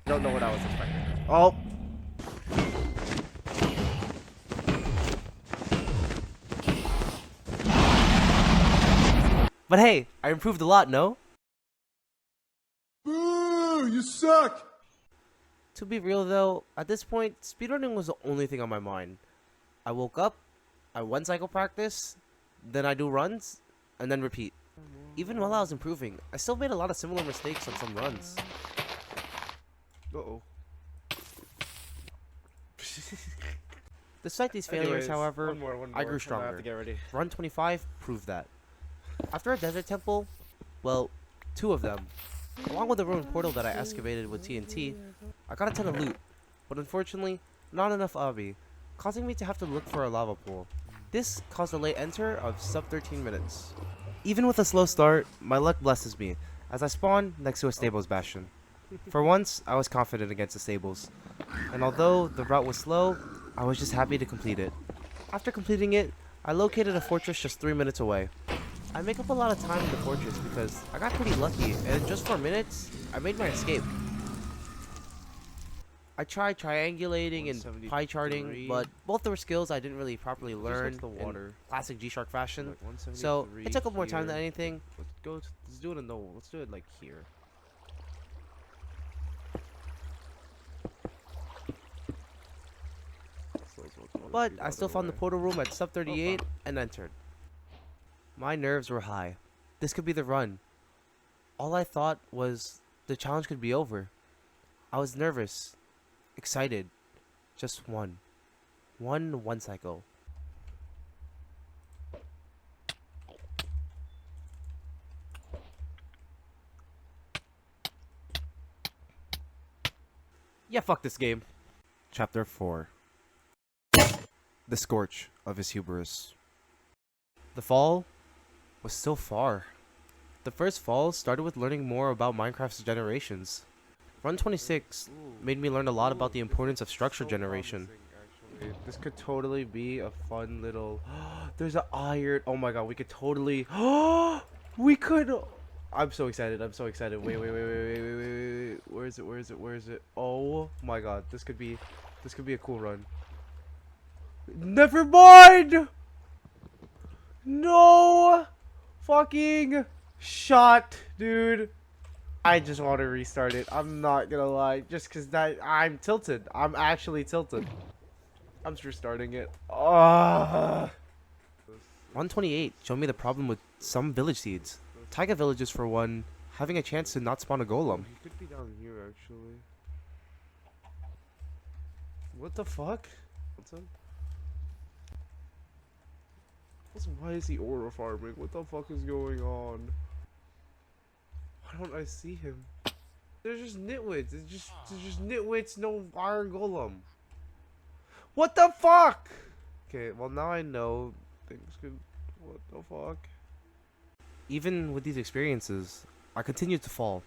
Don't know what I was expecting. Oh! But hey, I improved a lot, no? Boo! You suck! To be real though, at this point, speedrunning was the only thing on my mind. I woke up, I went cycle practice, then I do runs, and then repeat. Even while I was improving, I still made a lot of similar mistakes on some runs. Uh-oh. Despite these failures, however, I grew stronger. Run 25 proved that. After a desert temple, well, 2 of them, along with a ruined portal that I excavated with TNT, I got a ton of loot, but unfortunately, not enough obby, causing me to have to look for a lava pool. This caused a late enter of sub 13 minutes. Even with a slow start, my luck blesses me, as I spawn next to a stables bastion. For once, I was confident against the stables, and although the route was slow, I was just happy to complete it. After completing it, I located a fortress just 3 minutes away. I make up a lot of time in the fortress because I got pretty lucky, and in just 4 minutes, I made my escape. I tried triangulating and pie charting, but both were skills I didn't really properly learn in classic G-Shark fashion, so it took up more time than anything. Let's do it in the. Let's do it like here. But I still found the portal room at sub 38 and entered. My nerves were high. This could be the run. All I thought was the challenge could be over. I was nervous, excited. Just one cycle. Yeah, fuck this game. Chapter 4. The scorch of his hubris. The fall was so far. The first fall started with learning more about Minecraft's generations. Run 26 made me learn a lot about the importance of structure generation. This could totally be a fun little. There's an iron. Oh my god, we could totally. We could. I'm so excited. I'm so excited. Wait. Where is it? Oh my god, this could be a cool run. Never mind. No fucking shot, dude. I just want to restart it. I'm not gonna lie, just because I'm tilted. I'm actually tilted. I'm just restarting it. Ah. 128 showed me the problem with some village seeds. Taiga villages, for one, having a chance to not spawn a golem. He could be down here, actually. What the fuck? Why is he aura farming? What the fuck is going on? Why don't I see him? There's just nitwits. There's just nitwits, no iron golem. What the fuck? Okay, well now I know things could. What the fuck? Even with these experiences, I continued to fall,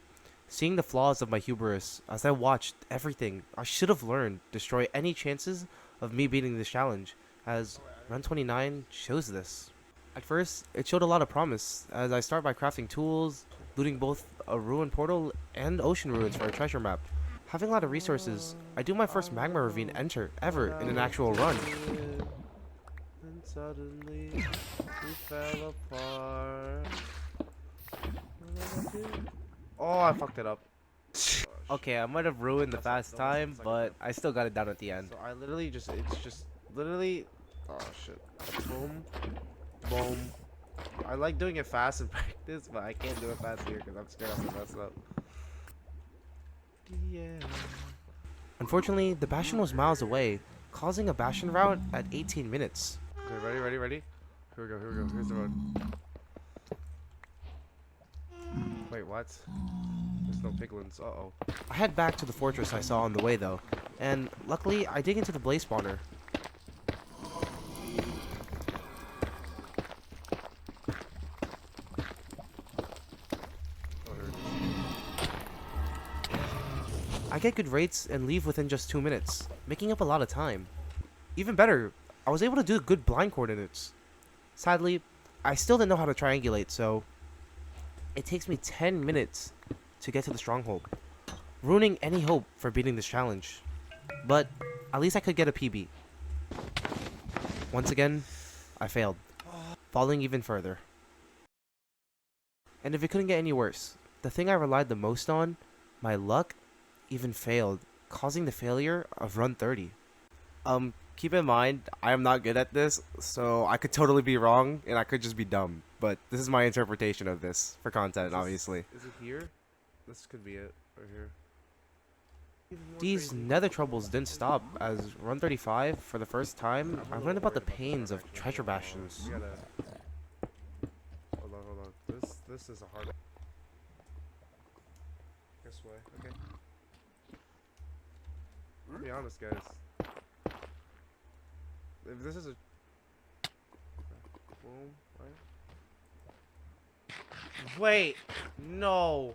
seeing the flaws of my hubris as I watched everything I should have learned destroy any chances of me beating this challenge, as Run 29 shows this. At first, it showed a lot of promise, as I start by crafting tools, looting both a ruined portal and ocean ruins for a treasure map. Having a lot of resources, I do my first magma ravine enter ever in an actual run. And suddenly we fell apart. Oh, I fucked it up. Okay, I might have ruined the fast time, but I still got it down at the end. So I literally it's just literally. Oh shit. Boom. Boom. I like doing it fast in practice, but I can't do it fast here because I'm scared I'm gonna mess it up. Yeah. Unfortunately, the bastion was miles away, causing a bastion route at 18 minutes. Okay, ready? Here we go. Here's the road. Wait, what? There's no piglins. Uh-oh. I head back to the fortress I saw on the way though, and luckily I dig into the blaze spawner. I get good rates and leave within just 2 minutes, making up a lot of time. Even better, I was able to do good blind coordinates. Sadly, I still didn't know how to triangulate, so it takes me 10 minutes to get to the stronghold, ruining any hope for beating this challenge. But at least I could get a PB. Once again, I failed, falling even further. And if it couldn't get any worse, the thing I relied the most on, my luck, even failed, causing the failure of run 30. Keep in mind, I am not good at this, so I could totally be wrong, and I could just be dumb. But this is my interpretation of this, for content, obviously. Is it here? This could be it, right here. These nether troubles didn't stop, as run 35, for the first time, I learned about the pains of treasure bastions. We gotta... Hold on. This is a hard. This way, okay. I'll be honest, guys. If this is a boom, right? Wait, no.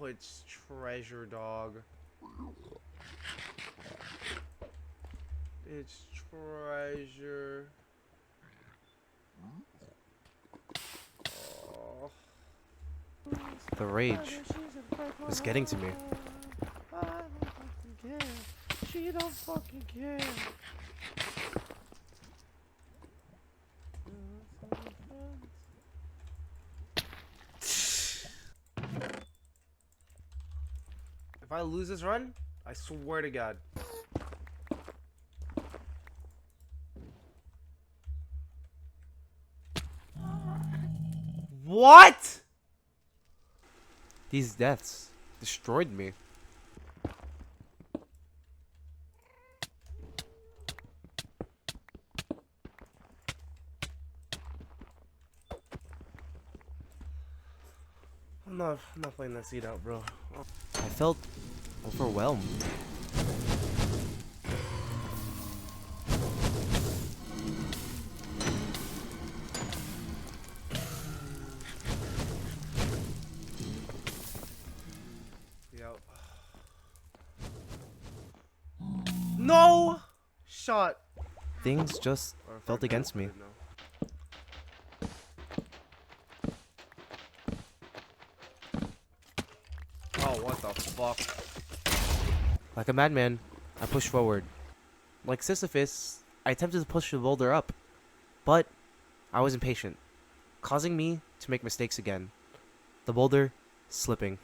Oh, it's treasure, dog. It's treasure. Oh. The rage was getting to me. I don't fucking care. She don't fucking care. If I lose this run, I swear to God. What? These deaths destroyed me. I'm not playing that seat out, bro. I felt overwhelmed. Yep. No shot. Things just felt against me. Oh, what the fuck? Like a madman, I pushed forward. Like Sisyphus, I attempted to push the boulder up, but I was impatient, causing me to make mistakes again. The boulder slipping.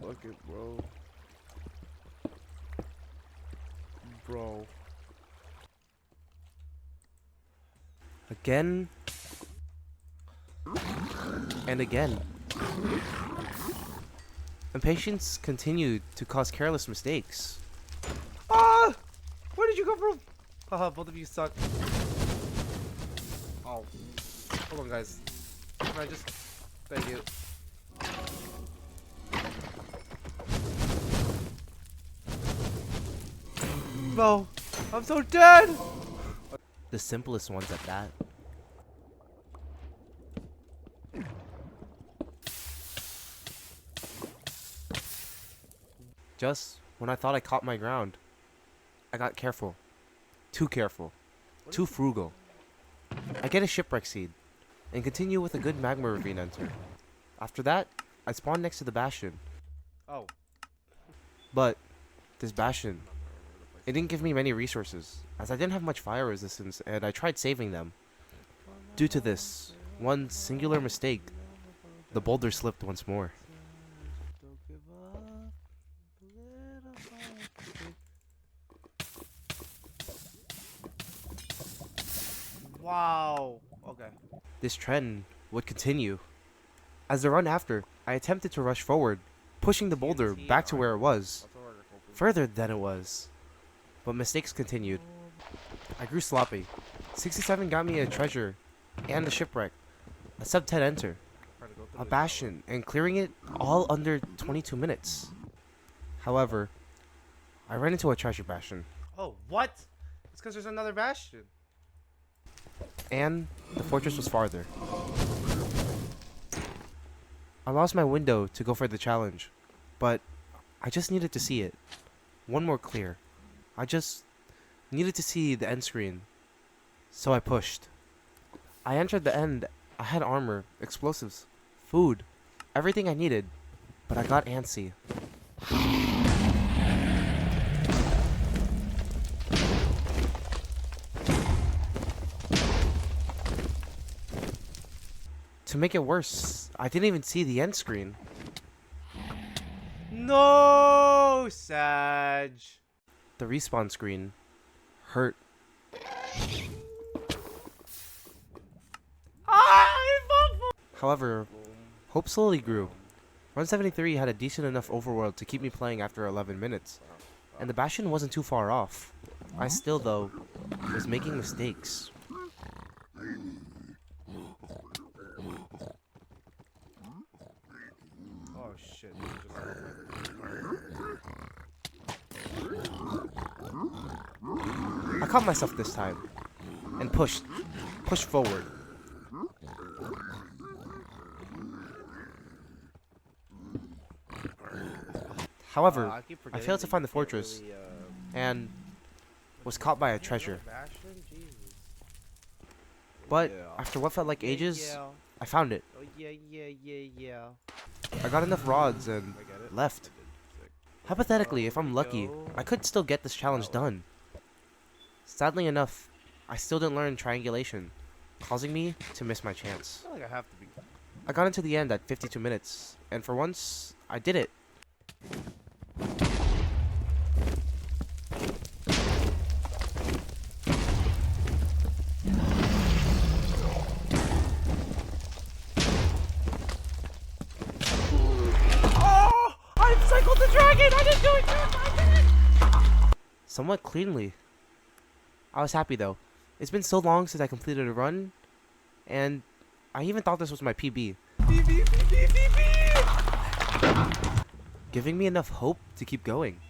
Fuck it, bro. Bro. Again. And again. Impatience continued to cause careless mistakes. Ah! Where did you come from? Haha, both of you suck. Oh. Hold on, guys. Can I just... Thank you. No, I'm so dead! The simplest ones at that. Just when I thought I caught my ground, I got careful. Too careful. Too frugal. I get a shipwreck seed and continue with a good magma ravine enter. After that, I spawn next to the bastion. Oh. But this bastion, it didn't give me many resources, as I didn't have much fire resistance and I tried saving them. Due to this one singular mistake, the boulder slipped once more. Wow. Okay. This trend would continue. As the run after, I attempted to rush forward, pushing the boulder back to where it was, further than it was. But mistakes continued. I grew sloppy. 67 got me a treasure and a shipwreck, a sub 10 enter, a bastion, and clearing it all under 22 minutes. However, I ran into a treasure bastion. Oh, what? It's because there's another bastion. And the fortress was farther. I lost my window to go for the challenge, but I just needed to see it. One more clear. I just needed to see the end screen. So I pushed. I entered the end. I had armor, explosives, food, everything I needed, but I got antsy. To make it worse, I didn't even see the end screen. No, Sag. The respawn screen hurt. However, hope slowly grew. Run 73 had a decent enough overworld to keep me playing after 11 minutes, and the Bastion wasn't too far off. I still, though, was making mistakes. Oh shit. I caught myself this time, and pushed forward. However, I failed to find the fortress, and was caught by a treasure. But after what felt like ages, I found it. Oh yeah. I got enough rods and left. Hypothetically, if I'm lucky, I could still get this challenge done. Sadly enough, I still didn't learn triangulation, causing me to miss my chance. I feel like I have to be. I got into the end at 52 minutes, and for once, I did it. Somewhat cleanly. I was happy though. It's been so long since I completed a run, and I even thought this was my PB. Giving me enough hope to keep going.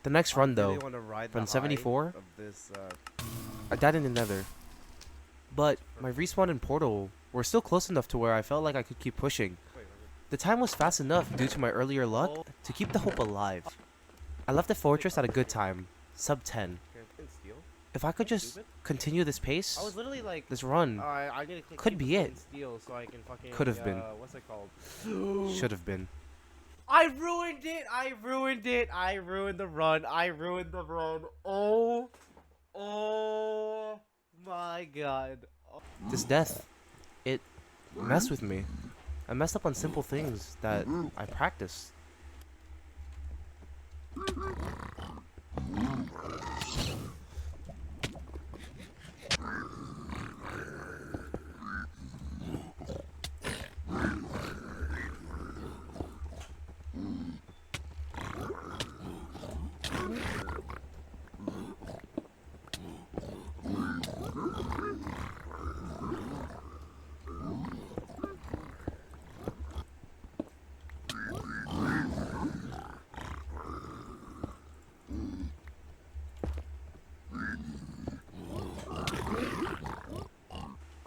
The next run though, run 74, I died in the nether. But my respawn and portal were still close enough to where I felt like I could keep pushing. The time was fast enough due to my earlier luck to keep the hope alive. I left the fortress at a good time, sub 10. If I could just continue this pace, I was literally like, this run I gotta click could be it. Steal so I can fucking, Could have been. What's it called? should have been. I ruined it. I ruined the run. Oh my god. This death, it messed with me. I messed up on simple things that I practiced.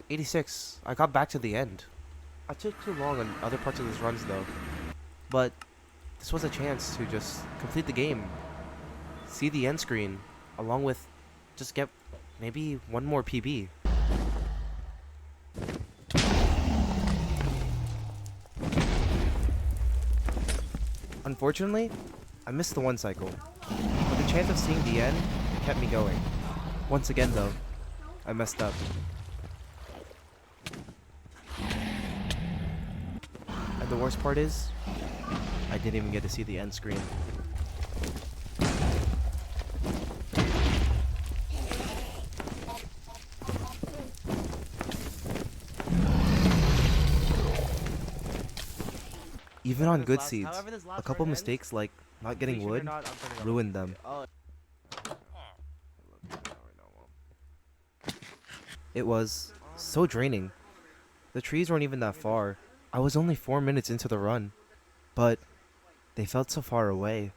'86. I got back to the end. I took too long on other parts of this runs though, but this was a chance to just complete the game, see the end screen, along with just get maybe one more PB. Unfortunately, I missed the one cycle, but the chance of seeing the end kept me going. Once again though, I messed up. And the worst part is, I didn't even get to see the end screen. Even on good seeds, a couple mistakes like not getting wood ruined them. It was so draining. The trees weren't even that far. I was only 4 minutes into the run, but they felt so far away.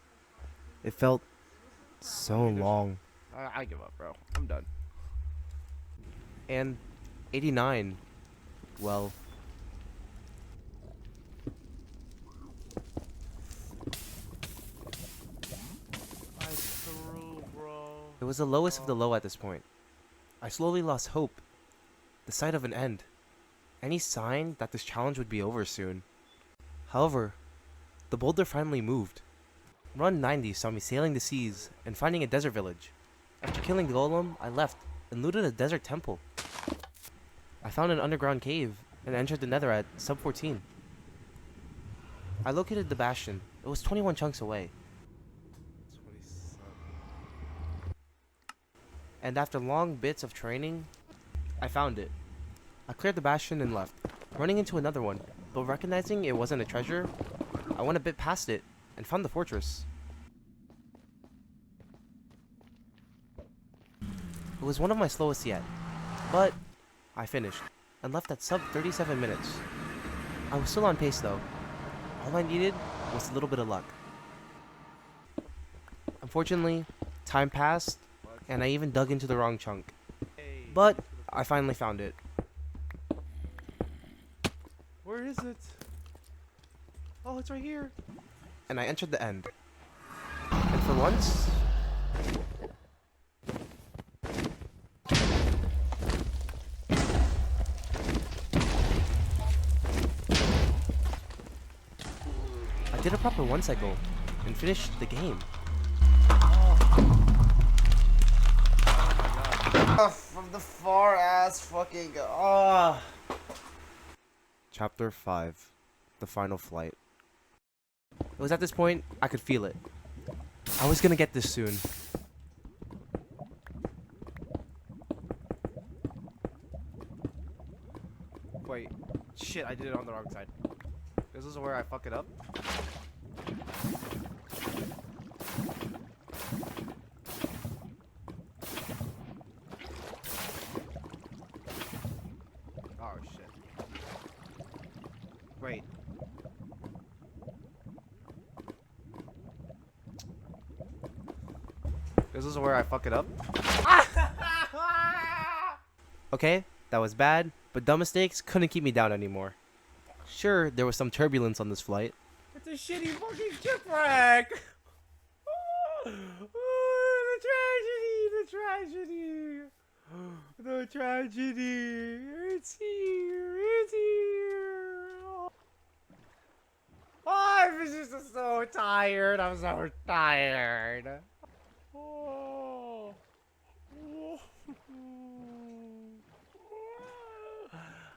It felt so long. I give up, bro. I'm done. And 89, well, I threw, bro. it was the lowest of the low at this point. I slowly lost hope, the sight of an end, any sign that this challenge would be over soon. However, the boulder finally moved. Run 90 saw me sailing the seas and finding a desert village. After killing the golem, I left and looted a desert temple. I found an underground cave and entered the nether at sub 14. I located the bastion. It was 21 chunks away. And after long bits of training, I found it. I cleared the bastion and left, running into another one, but recognizing it wasn't a treasure, I went a bit past it and found the fortress. It was one of my slowest yet, but I finished and left at sub 37 minutes. I was still on pace though. All I needed was a little bit of luck. Unfortunately, time passed and I even dug into the wrong chunk. But I finally found it. Where is it? Oh, it's right here. And I entered the end. And for once, I did a proper one cycle and finished the game. From the far ass fucking. Chapter 5, The Final Flight. It was at this point I could feel it. I was gonna get this soon. Wait. Shit, I did it on the wrong side. This is where I fuck it up. Oh shit. Wait. This is where I fuck it up. Okay, that was bad, but dumb mistakes couldn't keep me down anymore. Sure, there was some turbulence on this flight. It's a shitty fucking shipwreck. Oh, the tragedy, the tragedy. It's here, it's here. Oh, I'm just so tired. I'm so tired. Oh.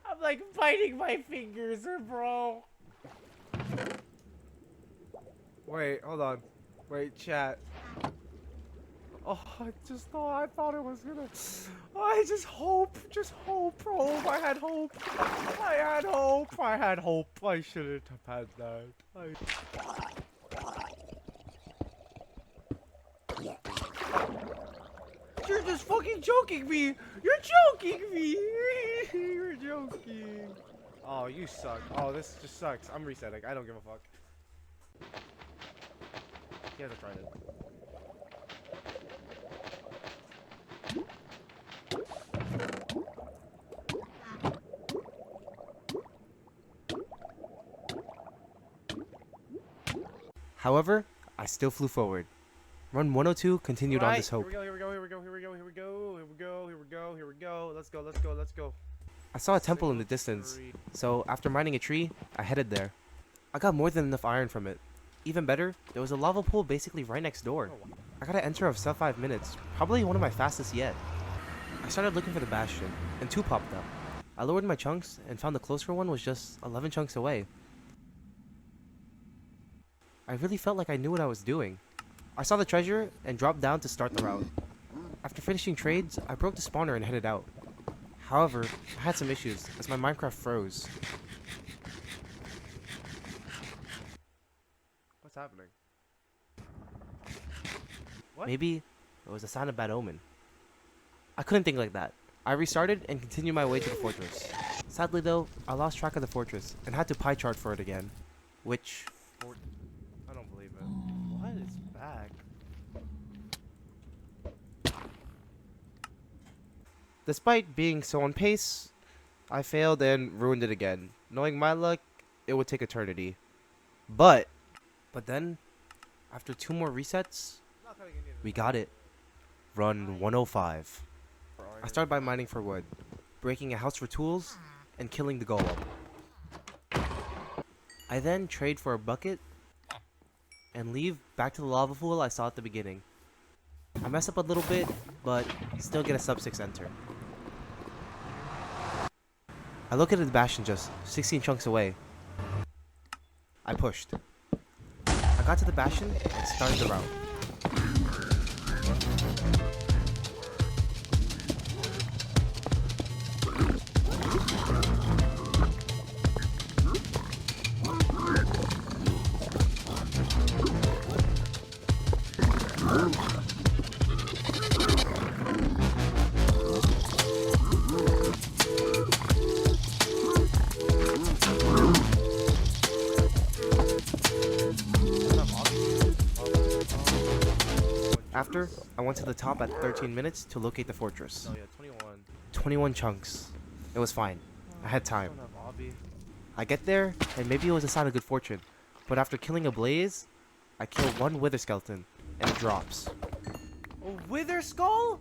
I'm like biting my fingers, bro. Wait, hold on. Wait, chat. Oh, I thought it was gonna. Oh, I just hope, bro. I had hope. I shouldn't have had that. You're just fucking joking me. You're joking me. You're joking. Oh, you suck. Oh, this just sucks. I'm resetting. I don't give a fuck. He hasn't tried it. However, I still flew forward. Run 102 continued on this hope. Here we go. Let's go. I saw a temple in the distance, so after mining a tree, I headed there. I got more than enough iron from it. Even better, there was a lava pool basically right next door. I got an enter of sub 5 minutes, probably one of my fastest yet. I started looking for the bastion, and 2 popped up. I lowered my chunks and found the closer one was just 11 chunks away. I really felt like I knew what I was doing. I saw the treasure and dropped down to start the route. After finishing trades, I broke the spawner and headed out. However, I had some issues as my Minecraft froze. What's happening? What? Maybe it was a sign of bad omen. I couldn't think like that. I restarted and continued my way to the fortress. Sadly though, I lost track of the fortress and had to pie chart for it again. Which... I don't believe it. What is back? Despite being so on pace, I failed and ruined it again. Knowing my luck, it would take eternity. But then, after 2 more resets, we got it. Run 105. I started by mining for wood, breaking a house for tools, and killing the golem. I then trade for a bucket and leave back to the lava pool I saw at the beginning. I mess up a little bit, but still get a sub 6 enter. I located the bastion just 16 chunks away. I pushed. I got to the bastion and started the route. After, I went to the top at 13 minutes to locate the fortress. Oh yeah, 21. 21 chunks. It was fine. I had time. Don't have obby. I get there, and maybe it was a sign of good fortune. But after killing a blaze, I kill one wither skeleton, and it drops. A wither skull?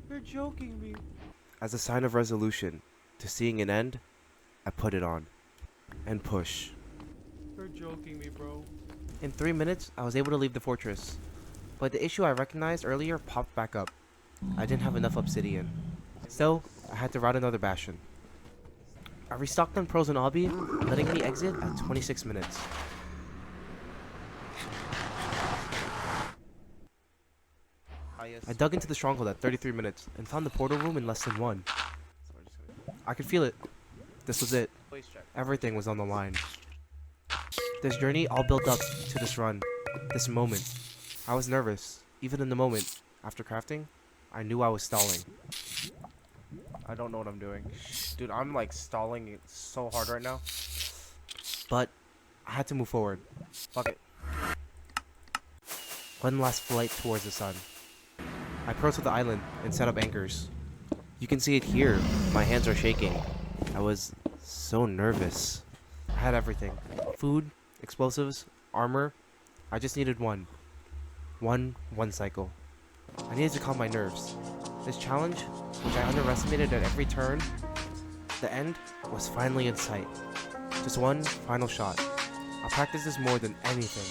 You're joking me. As a sign of resolution to seeing an end, I put it on. And push. You're joking me, bro. In 3 minutes, I was able to leave the fortress. But the issue I recognized earlier popped back up. I didn't have enough obsidian. So, I had to route another bastion. I restocked on pros and obby, letting me exit at 26 minutes. I dug into the stronghold at 33 minutes and found the portal room in less than 1. I could feel it. This was it. Everything was on the line. This journey all built up to this run, this moment. I was nervous, even in the moment. After crafting, I knew I was stalling. I don't know what I'm doing. Dude, I'm like stalling it so hard right now. But I had to move forward. Fuck it. One last flight towards the sun. I approached the island and set up anchors. You can see it here. My hands are shaking. I was so nervous. I had everything. Food, explosives, armor. I just needed one. One cycle. I needed to calm my nerves. This challenge, which I underestimated at every turn, the end was finally in sight. Just one final shot. I'll practice this more than anything.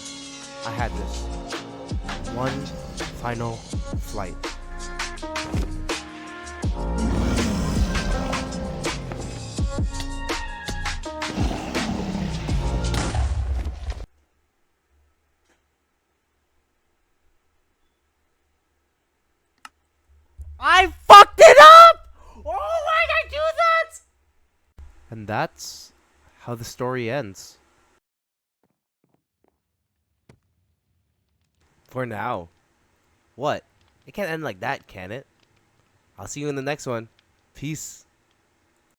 I had this. One final flight. I fucked it up! Oh, why did I do that? And that's how the story ends. For now. What? It can't end like that, can it? I'll see you in the next one. Peace.